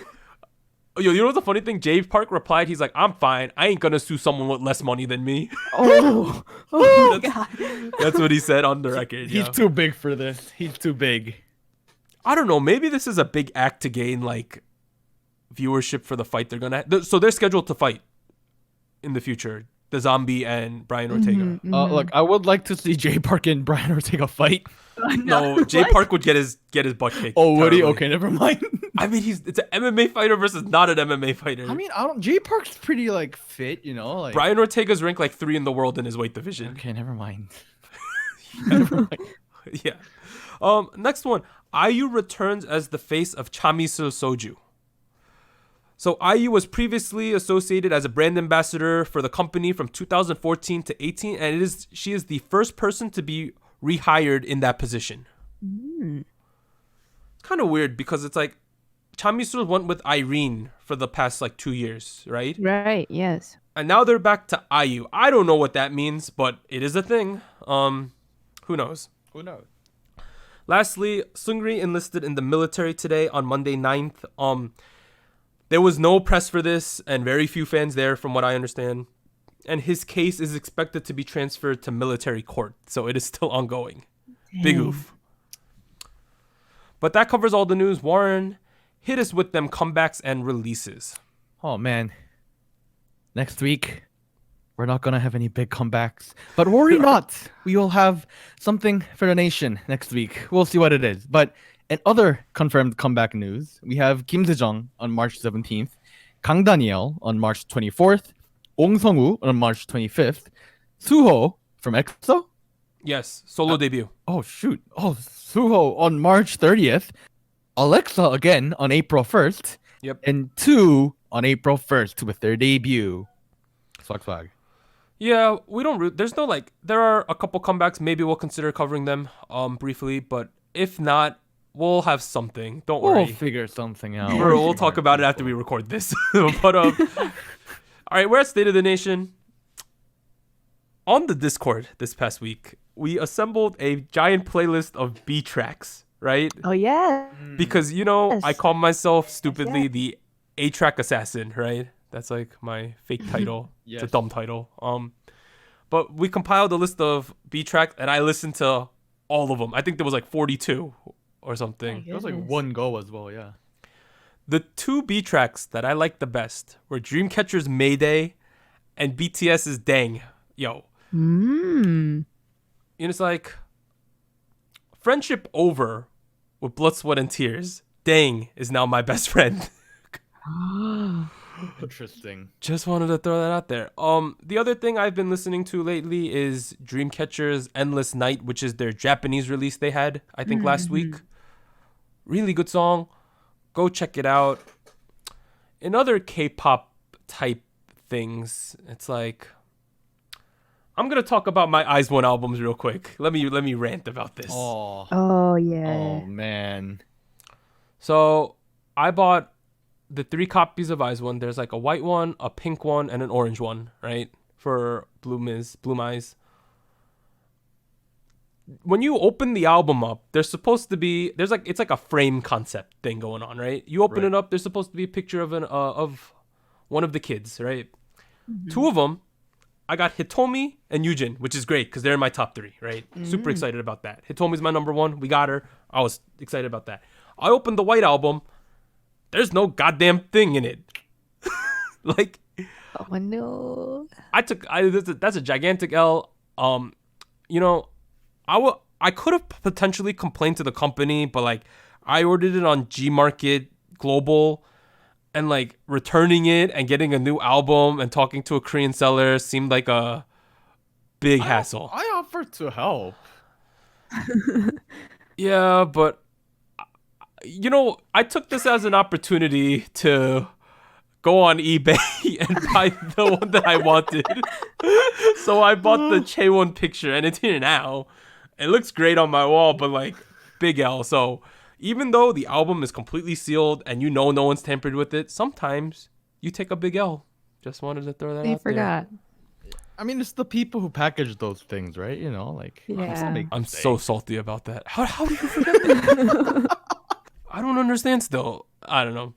yo, you know what's the funny thing? Jay Park replied, he's like, I'm fine. I ain't gonna sue someone with less money than me. Oh, God. That's what he said on the record. He's yeah. too big for this. He's too big. I don't know. Maybe this is a big act to gain like viewership for the fight they're gonna. So they're scheduled to fight in the future. The Zombie and Brian Ortega. Look, I would like to see Jay Park and Brian Ortega fight. No, Jay Park would get his butt kicked. Oh, would he? terribly. Okay, never mind. I mean, it's an MMA fighter versus not an MMA fighter. I mean, Jay Park's pretty like fit, like. Brian Ortega's ranked like 3 in the world in his weight division. Okay, never mind. Yeah. Next one. IU returns as the face of Chamisul Soju. So IU was previously associated as a brand ambassador for the company from 2014 to 18, and she is the first person to be rehired in that position. It's kind of weird because it's like Chamisul went with Irene for the past like 2 years, right? Right, yes. And now they're back to IU. I don't know what that means, but it is a thing. Who knows? Who knows? Lastly, Seungri enlisted in the military today on Monday 9th. There was no press for this and very few fans there from what I understand. And his case is expected to be transferred to military court, so it is still ongoing. Big oof. But that covers all the news. Warren, hit us with them comebacks and releases. Oh man. Next week, we're not gonna have any big comebacks. But worry not. We will have something for the nation next week. We'll see what it is. But in other confirmed comeback news, we have Kim Sejong on March 17th, Kang Daniel on March 24th, Ong Seungwoo on March 25th, Suho from EXO. Yes, solo debut. Oh shoot. Oh, Suho on March 30th, Alexa again on April 1st, Yep. and 2 on April 1st with their debut. Swag swag. Yeah, we don't root. There's no like. There are a couple comebacks. Maybe we'll consider covering them briefly, but if not, we'll have something. Don't We'll worry. figure something out. We'll talk about it after we record this. But all right, we're at State of the Nation. On the Discord this past week, we assembled a giant playlist of B tracks, right? Oh yeah. Because I Yes. call myself stupidly the A-track assassin, right? That's like my fake title. It's a Yes. dumb title. But we compiled a list of B tracks, and I listened to all of them. I think there was like 42 or something. It was like Goodness. one go as well, yeah. The two B tracks that I liked the best were Dreamcatcher's Mayday and BTS's Dang. Yo, it's like friendship over with blood, sweat, and tears. Dang is now my best friend. Interesting. Just wanted to throw that out there. The other thing I've been listening to lately is Dreamcatcher's Endless Night, which is their Japanese release they had, I think, last week. Really good song. Go check it out. In other K-pop type things, it's like I'm gonna talk about my IZ*ONE albums real quick. Let me rant about this. Oh yeah. Oh man. So I bought the 3 copies of IZ*ONE. There's like a white one, a pink one, and an orange one, right? For Bloom Eyes. When you open the album up, it's like a frame concept thing going on, right? You open Right. it up, there's supposed to be a picture of of one of the kids, right? 2 of them, I got Hitomi and Yujin, which is great because they're in my top 3, right? Super excited about that. Hitomi's my number 1. We got her. I was excited about that. I opened the white album. There's no goddamn thing in it. Like, Oh no. that's a gigantic L. I could have potentially complained to the company, but like I ordered it on Gmarket Global, and like returning it and getting a new album and talking to a Korean seller seemed like a big hassle. I offered to help. Yeah, but I took this as an opportunity to go on eBay and buy the one that I wanted. So I bought the Chaewon picture, and it's here now. It looks great on my wall, but like big L. So even though the album is completely sealed and no one's tampered with it, sometimes you take a big L. Just wanted to throw that They out there. forgot. I mean, it's the people who package those things, right? Like, Yeah. I'm so salty about that. How do you forget that? I don't understand still. I don't know.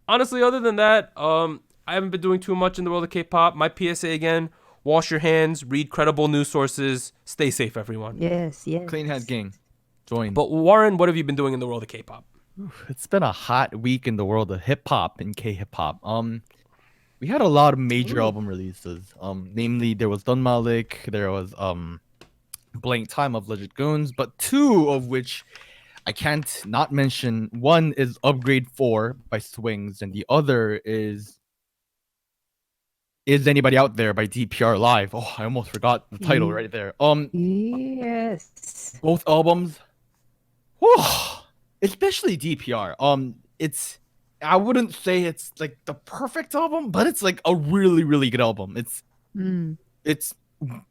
Honestly, other than that, I haven't been doing too much in the world of K-pop. My PSA again, wash your hands, read credible news sources, stay safe, everyone. Yes. Clean Hands Gang. Join. But Warren, what have you been doing in the world of K-pop? It's been a hot week in the world of hip hop and K-hip hop. We had a lot of major album releases. Namely, there was Dun Malik, there was Blank Time of Legit Goons, but 2 of which I can't not mention. One is Upgrade 4 by Swings, and the other is Anybody Out There by DPR Live. Oh, I almost forgot the title right there. Yes. Both albums, whew, especially DPR. I wouldn't say it's like the perfect album, but it's like a really, really good album. It's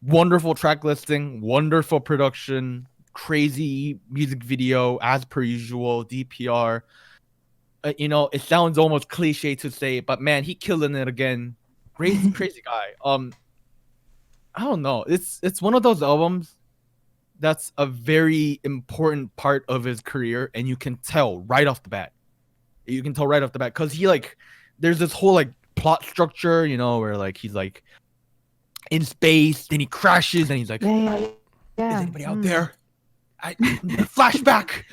wonderful track listing, wonderful production, crazy music video as per usual. DPR, it sounds almost cliche to say, but man, he killing it again. Crazy guy. I don't know. It's one of those albums that's a very important part of his career, and you can tell right off the bat. Because he there's this whole plot structure, where he's in space, then he crashes, and he's like, Yeah. "Is anybody out there?" Flashback.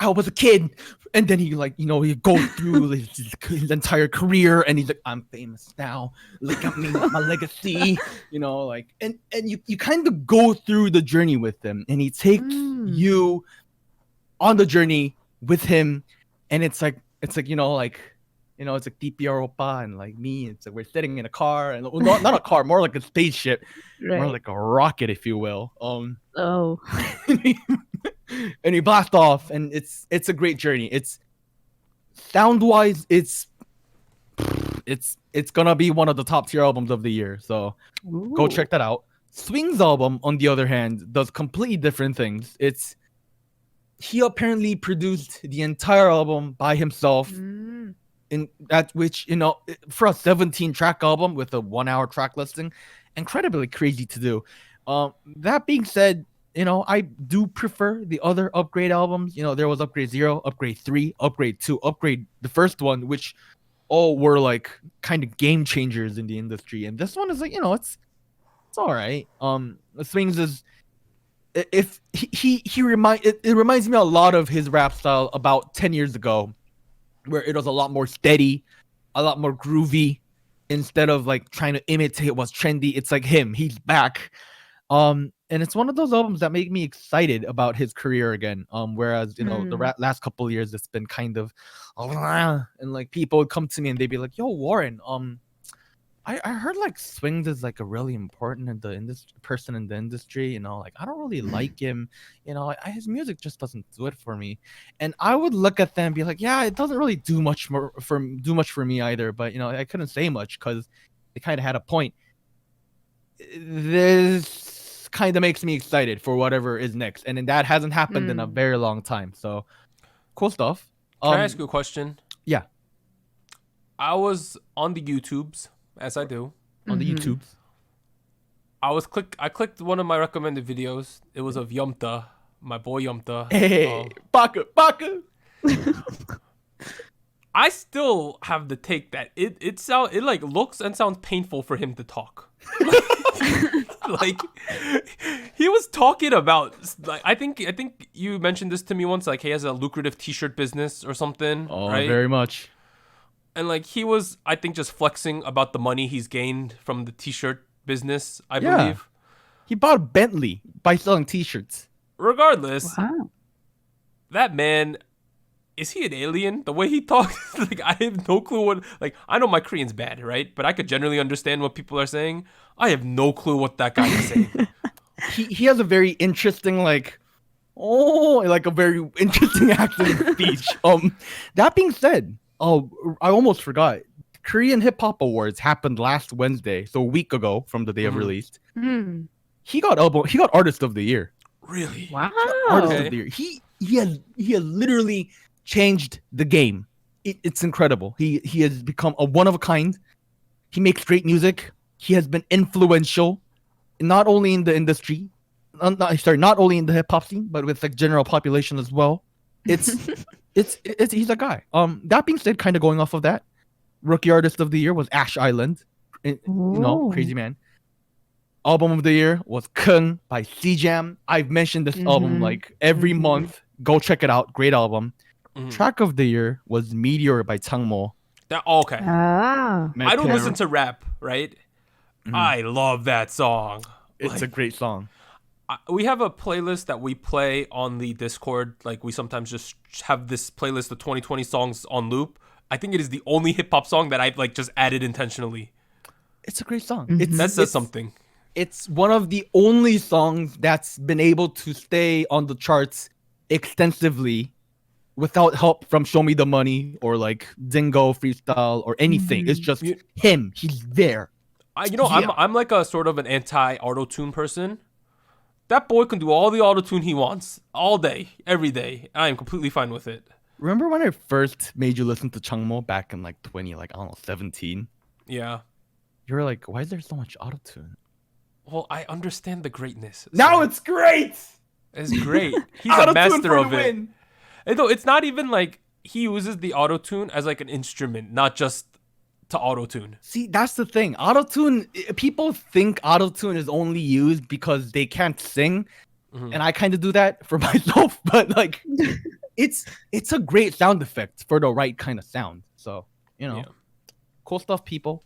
I was a kid, and then he he goes through his entire career, and he's like, "I'm famous now. Look at me, my legacy." And you kind of go through the journey with him, and he takes you on the journey with him, and it's like DPR Oppa and me. It's like we're sitting in a car, and not a car, more like a spaceship, more Right. like a rocket, if you will. Oh. And you blast off, and it's a great journey. It's sound wise, it's it's gonna be one of the top tier albums of the year. So go check that out. Swing's album, on the other hand, does completely different things. He apparently produced the entire album by himself. In that, which, you know, for a 17-track album with a 1-hour track listing, incredibly crazy to do. That being said, you know, I do prefer the other Upgrade albums. You know, there was Upgrade 0, Upgrade 3, Upgrade 2, Upgrade the first one, which all were like kind of game changers in the industry. And this one is like, you know, it's all right. Swings is, if it reminds me a lot of his rap style about 10 years ago, where it was a lot more steady, a lot more groovy, instead of like trying to imitate what's trendy. It's like he's back. And it's one of those albums that make me excited about his career again. Whereas, you know, the last couple of years, it's been kind of, and like people would come to me and they'd be like, "Yo, Warren, I heard like Swings is like a really important person in the industry. You know, like I don't really like him. You know, his music just doesn't do it for me." And I would look at them and be like, "Yeah, it doesn't really do much for me either." But you know, I couldn't say much because they kind of had a point. This kind of makes me excited for whatever is next, and then that hasn't happened in a very long time. So cool stuff. Can I ask you a question? Yeah. I was on the YouTubes, as I do. On the YouTubes. I clicked one of my recommended videos. It was of Yumta, my boy Yumta. Hey, Baka. I still have the take that it like looks and sounds painful for him to talk. Like he was talking about, like, I think you mentioned this to me once, like he has a lucrative t-shirt business or something. Oh, right? very much. And like he was, I think, just flexing about the money he's gained from the t-shirt business, I believe. He bought a Bentley by selling t-shirts. Regardless, that man, is he an alien? The way he talks, like I have no clue what, like I know my Korean's bad, right? But I could generally understand what people are saying. I have no clue what that guy is saying. He has a very interesting, like a very interesting accent and speech. That being said, I almost forgot. Korean Hip Hop Awards happened last Wednesday, so a week ago from the day of release. He got Artist of the Year. Really? Wow. Artist of the Year. He has literally changed the game. It's incredible. He has become a one of a kind. He makes great music. He has been influential, not only in the industry, not only in the hip hop scene, but with like general population as well. It's he's a guy. That being said, kind of going off of that, Rookie Artist of the Year was Ash Island. You know, crazy man. Album of the Year was Kung by C-Jam. I've mentioned this album like every month. Go check it out. Great album. Track of the Year was Meteor by Seungwoo. Okay. Ah. I don't listen to rap, right? I love that song. It's a great song. We have a playlist that we play on the Discord. Like we sometimes just have this playlist of 2020 songs on loop. I think it is the only hip hop song that I've like just added intentionally. It's a great song. That says something. It's one of the only songs that's been able to stay on the charts extensively without help from Show Me the Money or like Dingo Freestyle or anything. It's just him. He's there. I'm like a sort of an anti-auto-tune person. That boy can do all the auto-tune he wants all day, every day. I am completely fine with it. Remember when I first made you listen to Seungwoo back in like 17? Yeah. You were like, why is there so much auto-tune? Well, I understand the greatness. Now it's great! It's great. He's a master of it. And though it's not even like he uses the auto-tune as like an instrument, not just to auto-tune. See, that's the thing. Auto-tune, people think auto-tune is only used because they can't sing. And I kind of do that for myself, but like it's a great sound effect for the right kind of sound. So, you know, cool stuff, people.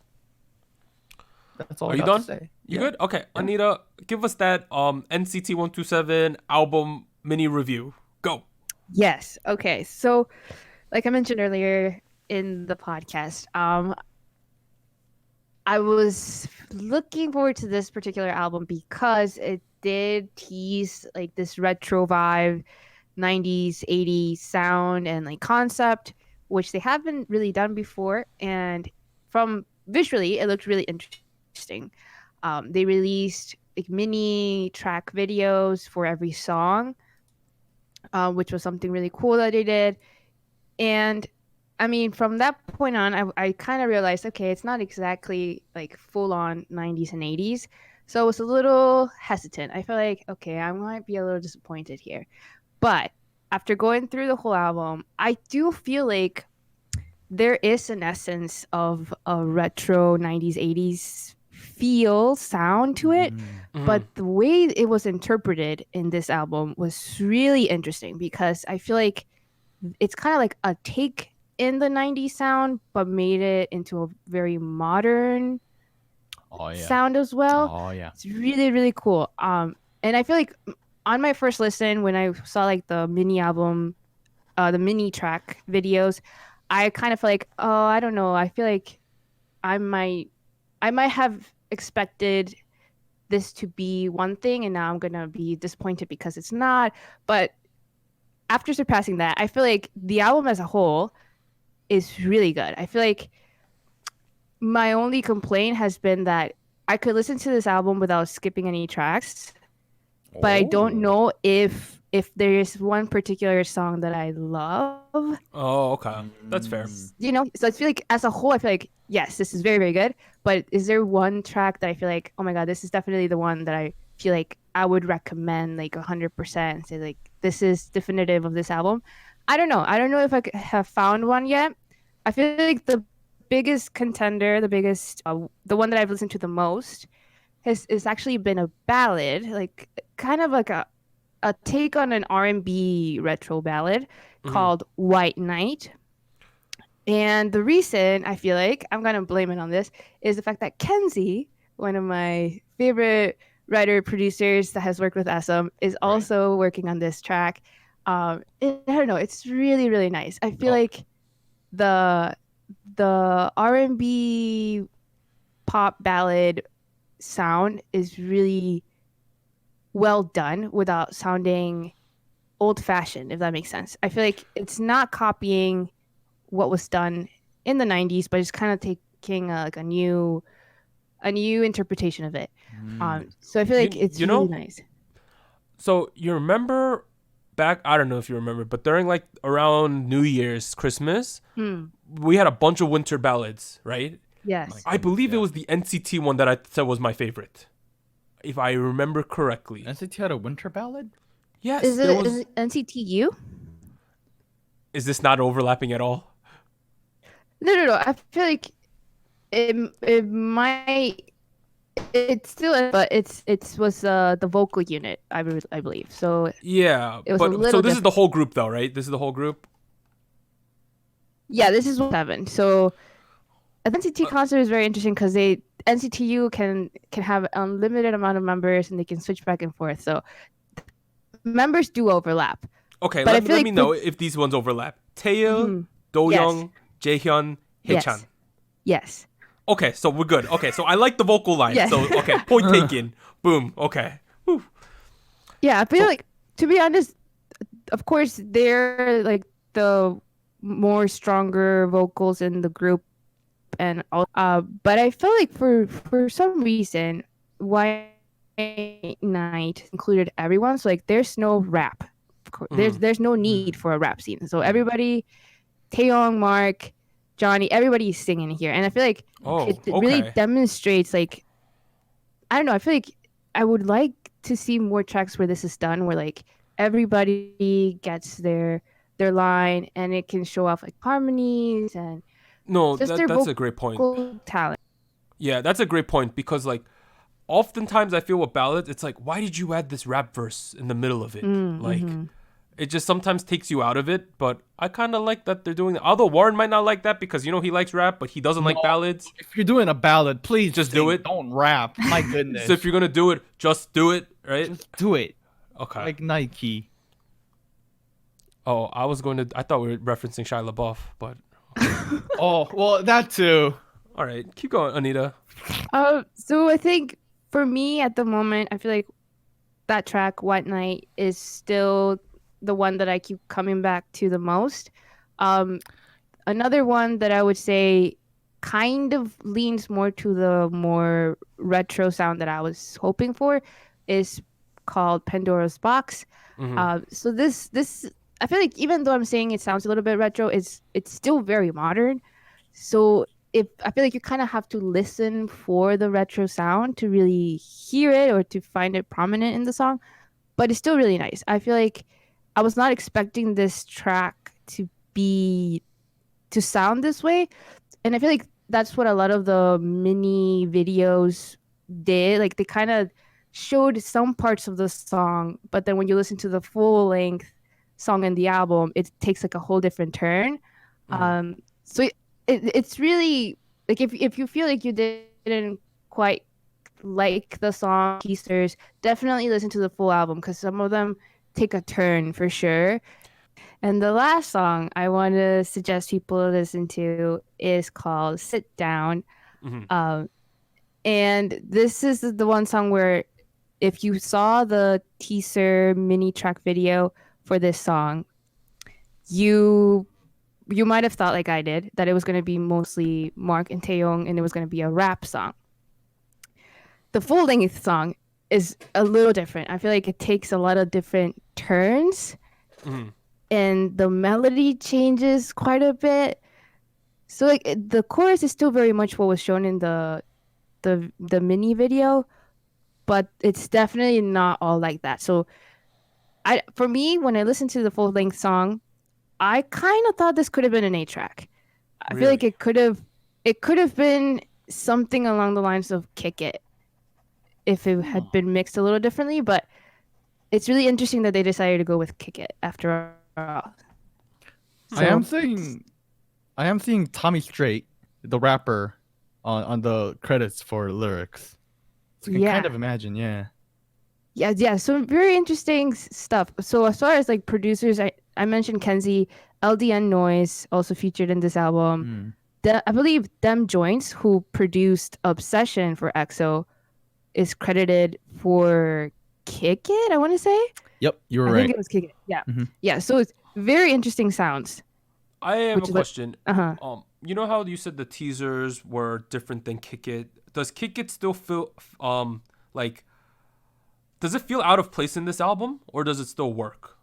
That's all. Are you done? You good? Okay, Anita, give us that NCT127 album mini review. Go. Yes. Okay. So, like I mentioned earlier in the podcast, I was looking forward to this particular album because it did tease like this retro vibe, 90s, 80s sound and like concept, which they haven't really done before. And from visually, it looked really interesting. They released like mini track videos for every song, which was something really cool that they did. And I mean, from that point on, I kind of realized, okay, it's not exactly like full on 90s and 80s. So I was a little hesitant. I feel like, okay, I might be a little disappointed here. But after going through the whole album, I do feel like there is an essence of a retro 90s, 80s feel, sound to it. But the way it was interpreted in this album was really interesting because I feel like it's kind of like a take in the 90s sound, but made it into a very modern sound as well. Oh yeah. It's really, really cool. And I feel like on my first listen, when I saw like the mini album, the mini track videos, I kind of feel like, oh, I don't know. I feel like I might have expected this to be one thing, and now I'm gonna be disappointed because it's not. But after surpassing that, I feel like the album as a whole is really good. I feel like my only complaint has been that I could listen to this album without skipping any tracks, but I don't know if there is one particular song that I love. Oh, okay. That's fair. You know, so I feel like as a whole, I feel like, yes, this is very, very good. But is there one track that I feel like, oh my God, this is definitely the one that I feel like I would recommend like 100%, say like, this is definitive of this album? I don't know. I don't know if I have found one yet. I feel like the biggest contender, the one that I've listened to the most has actually been a ballad, like kind of like a take on an R&B retro ballad called White Knight. And the reason I feel like I'm going to blame it on this is the fact that Kenzie, one of my favorite writer producers that has worked with SM, is also working on this track. I don't know, it's really, really nice. I feel like the R&B pop ballad sound is really well done without sounding old-fashioned, if that makes sense. I feel like it's not copying what was done in the 90s, but it's kind of taking a new interpretation of it. So I feel like it's really nice. So you remember back, I don't know if you remember, but during like around New Year's, Christmas, we had a bunch of winter ballads, right? Yes. I believe it was the NCT one that I said was my favorite, if I remember correctly. NCT had a winter ballad? Yes. Is it NCTU? Is this not overlapping at all? No. I feel like it might. It's still, but it was the vocal unit, I believe. So yeah, it was but so this is the whole group though, right? This is the whole group. Yeah, this is 7. So an NCT concert is very interesting because NCTU can have unlimited amount of members and they can switch back and forth. So members do overlap. Okay, let me know if these ones overlap. Taeil, Doyoung, Jaehyun, Haechan. Yes. Okay, so we're good. Okay, so I like the vocal line. Yeah. So, okay, point taken. Boom. Okay. Whew. Yeah, I feel like, to be honest, of course, they're like the more stronger vocals in the group, and all. But I feel like for some reason, White Knight included everyone. So like, there's no rap. There's no need for a rap scene. So everybody, Taeyong, Mark, Johnny, everybody's singing here, and I feel like it really demonstrates, like, I don't know, I feel like I would like to see more tracks where this is done, where like everybody gets their line and it can show off like harmonies and that's a great point. Talent. Yeah, that's a great point, because like oftentimes I feel with ballads, it's like, why did you add this rap verse in the middle of it? It just sometimes takes you out of it, but I kind of like that they're doing that. Although Warren might not like that because, he likes rap, but he doesn't like ballads. If you're doing a ballad, please just do it. Don't rap. My goodness. So if you're going to do it, just do it, right? Just do it. Okay. Like Nike. Oh, I thought we were referencing Shia LaBeouf, but... Oh, well, that too. All right, keep going, Anita. So I think for me at the moment, I feel like that track, White Knight, is still the one that I keep coming back to the most. Another one that I would say kind of leans more to the more retro sound that I was hoping for is called Pandora's Box. So this I feel like even though I'm saying it sounds a little bit retro, it's still very modern. So if I feel like you kind of have to listen for the retro sound to really hear it or to find it prominent in the song, but it's still really nice. I feel like I was not expecting this track to sound this way, and I feel like that's what a lot of the mini videos did. Like they kind of showed some parts of the song, but then when you listen to the full length song in the album, it takes like a whole different turn. So it's really like if you feel like you didn't quite like the song teasers, definitely listen to the full album because some of them take a turn for sure. And the last song I want to suggest people listen to is called Sit Down. And this is the one song where if you saw the teaser mini track video for this song, you might have thought like I did that it was going to be mostly Mark and Taeyong and it was going to be a rap song. The full length song is a little different. I feel like it takes a lot of different turns and the melody changes quite a bit. So like the chorus is still very much what was shown in the mini video, but it's definitely not all like that. So for me, when I listened to the full length song, I kind of thought this could have been an 8-track. I feel like it could have been something along the lines of Kick It if it had been mixed a little differently, but it's really interesting that they decided to go with Kick It after all. So, I am seeing Tommy Straight, the rapper, on the credits for lyrics. So you can kind of imagine, Yeah, so very interesting stuff. So as far as like producers, I mentioned Kenzie, LDN Noise also featured in this album. I believe Them Joints, who produced Obsession for EXO, is credited for Kick It, I want to say. Yep, you were right. I think it was Kick It. Yeah. Yeah, so it's very interesting sounds. I have a question. You know how you said the teasers were different than Kick It? Does Kick It still feel like does it feel out of place in this album or does it still work?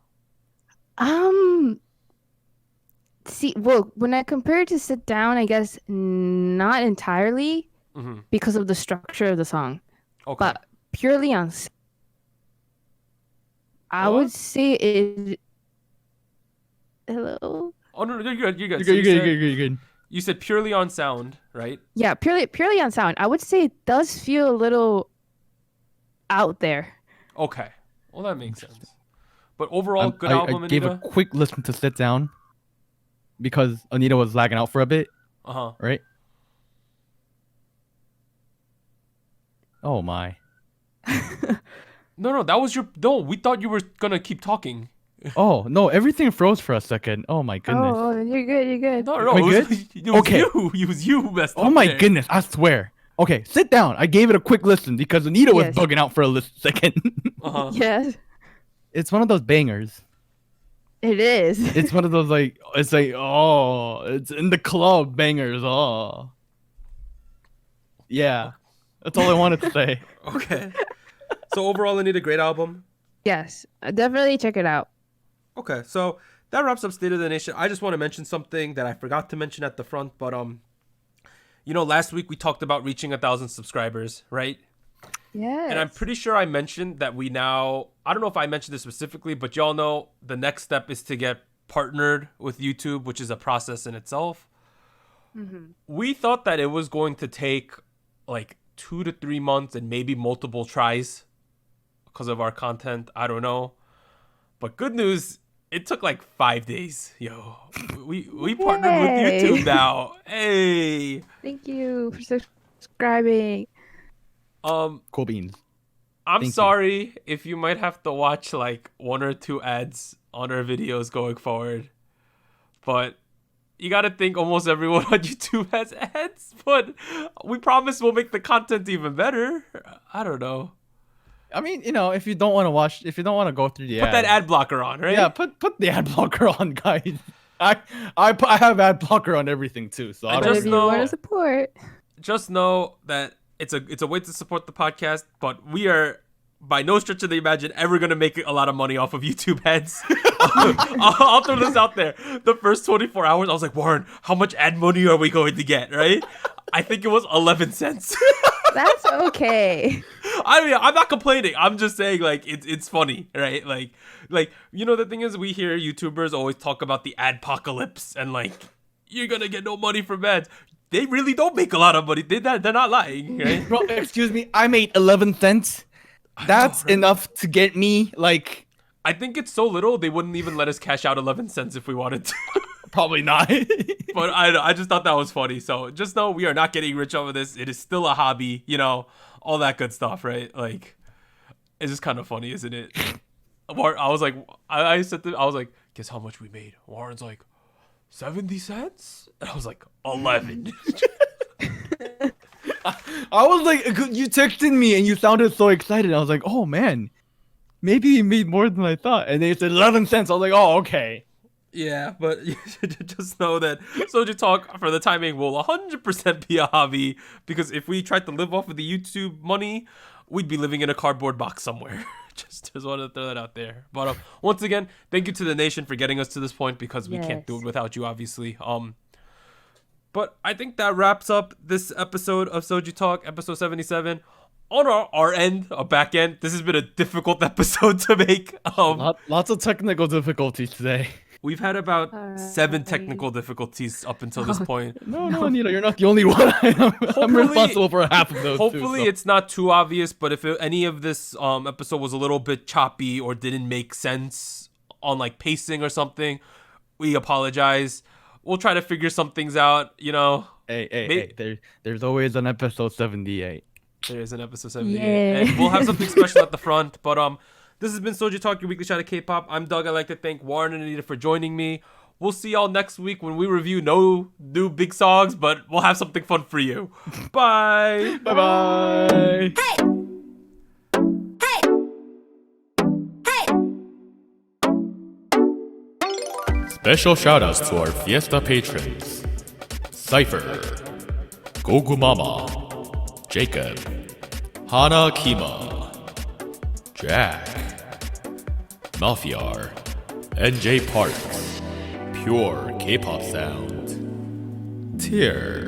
See, well, when I compare it to Sit Down, I guess not entirely because of the structure of the song. Okay. But purely on I would say it. Hello? Oh no, you're good. You're good. You said purely on sound, right? Yeah, purely on sound. I would say it does feel a little out there. Okay. Well, that makes sense. But overall, good album, I gave Anita? a quick listen to Sit Down because Anita was lagging out for a bit. Right? Oh, my. No, that was your... No, we thought you were going to keep talking. Oh, no, everything froze for a second. Oh, my goodness. Oh, you're good. No, it was you who messed up. Oh, my goodness, I swear. Okay, Sit Down. I gave it a quick listen because Anita was bugging out for a second. Yes. It's one of those bangers. It is. It's one of those it's in the club bangers. Oh. Yeah. That's all I wanted to say. Okay. So overall, Anita, great album? Yes. Definitely check it out. Okay, so that wraps up State of the Nation. I just want to mention something that I forgot to mention at the front, but last week we talked about reaching 1,000 subscribers, right? Yes. And I'm pretty sure I mentioned that we now, I don't know if I mentioned this specifically, but y'all know the next step is to get partnered with YouTube, which is a process in itself. We thought that it was going to take like 2 to 3 months and maybe multiple tries because of our content. I don't know. But good news, it took like 5 days. Yo, we partnered with YouTube now. Hey. Thank you for subscribing. Cool beans. I'm sorry if you might have to watch like 1 or 2 ads on our videos going forward. But you got to think almost everyone on YouTube has ads. But we promise we'll make the content even better. I don't know. I mean, if you don't want to go through the Put that ad blocker on, right? Yeah, put the ad blocker on, guys. I have ad blocker on everything too, so I I But don't just if you know- want to support, Just know that it's a way to support the podcast, but we are by no stretch of the imagination ever gonna make a lot of money off of YouTube ads. I'll throw this out there. The first 24 hours, I was like, Warren, how much ad money are we going to get? Right? I think it was 11 cents. that's okay. I mean, I'm not complaining. I'm just saying, like, it's funny, right? Like the thing is, we hear YouTubers always talk about the adpocalypse and like, you're gonna get no money from ads. They really don't make a lot of money. They're not lying, right? Bro, excuse me, I made 11 cents. That's enough to get me like. I think it's so little they wouldn't even let us cash out 11 cents if we wanted to. Probably not. But I just thought that was funny. So just know we are not getting rich off of this. It is still a hobby, all that good stuff, right? Like, it's just kind of funny, isn't it? I was like, I was like, guess how much we made? Warren's like, 70 cents? And I was like, 11. I was like, you texted me and you sounded so excited. I was like, oh man, maybe you made more than I thought. And they said 11 cents. I was like, oh, okay. Yeah, but you should just know that SojuTalk for the time being will 100% be a hobby, because if we tried to live off of the YouTube money, we'd be living in a cardboard box somewhere. just wanted to throw that out there. But once again, thank you to the nation for getting us to this point, because we can't do it without you, obviously. But I think that wraps up this episode of SojuTalk, episode 77. On our end, our back end, this has been a difficult episode to make. Lots of technical difficulties today. We've had about 7 technical difficulties up until this point. No, Anita, you're not the only one. I'm responsible for half of those. Hopefully, it's not too obvious. But if any of this episode was a little bit choppy or didn't make sense on like pacing or something, we apologize. We'll try to figure some things out. Hey, there's always an episode 78. There is an episode 78, Yeah. and we'll have something special at the front. But this has been SojuTalk, your weekly shot of K-pop. I'm Doug. I'd like to thank Warren and Anita for joining me. We'll see y'all next week when we review no new big songs, but we'll have something fun for you. Bye. Bye-bye. Special shoutouts to our Fiesta patrons: Cypher, Gogu Mama, Jacob, Hana Kima, Jack, Malfiar, NJ Parks, Pure K-pop Sound, Tier,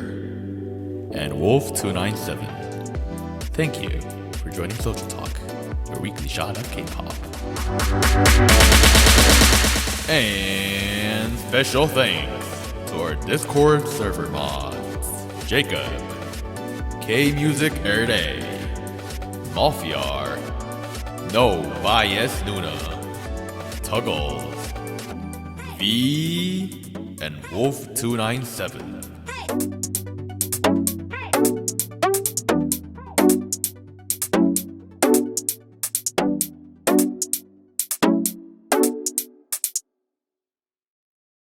and Wolf297. Thank you for joining SojuTalk, your weekly shot of K-pop. And special thanks to our Discord server mods: Jacob, K-Music Erday, Malfiar, No Bias Nuna, Tuggles, V, and Wolf297.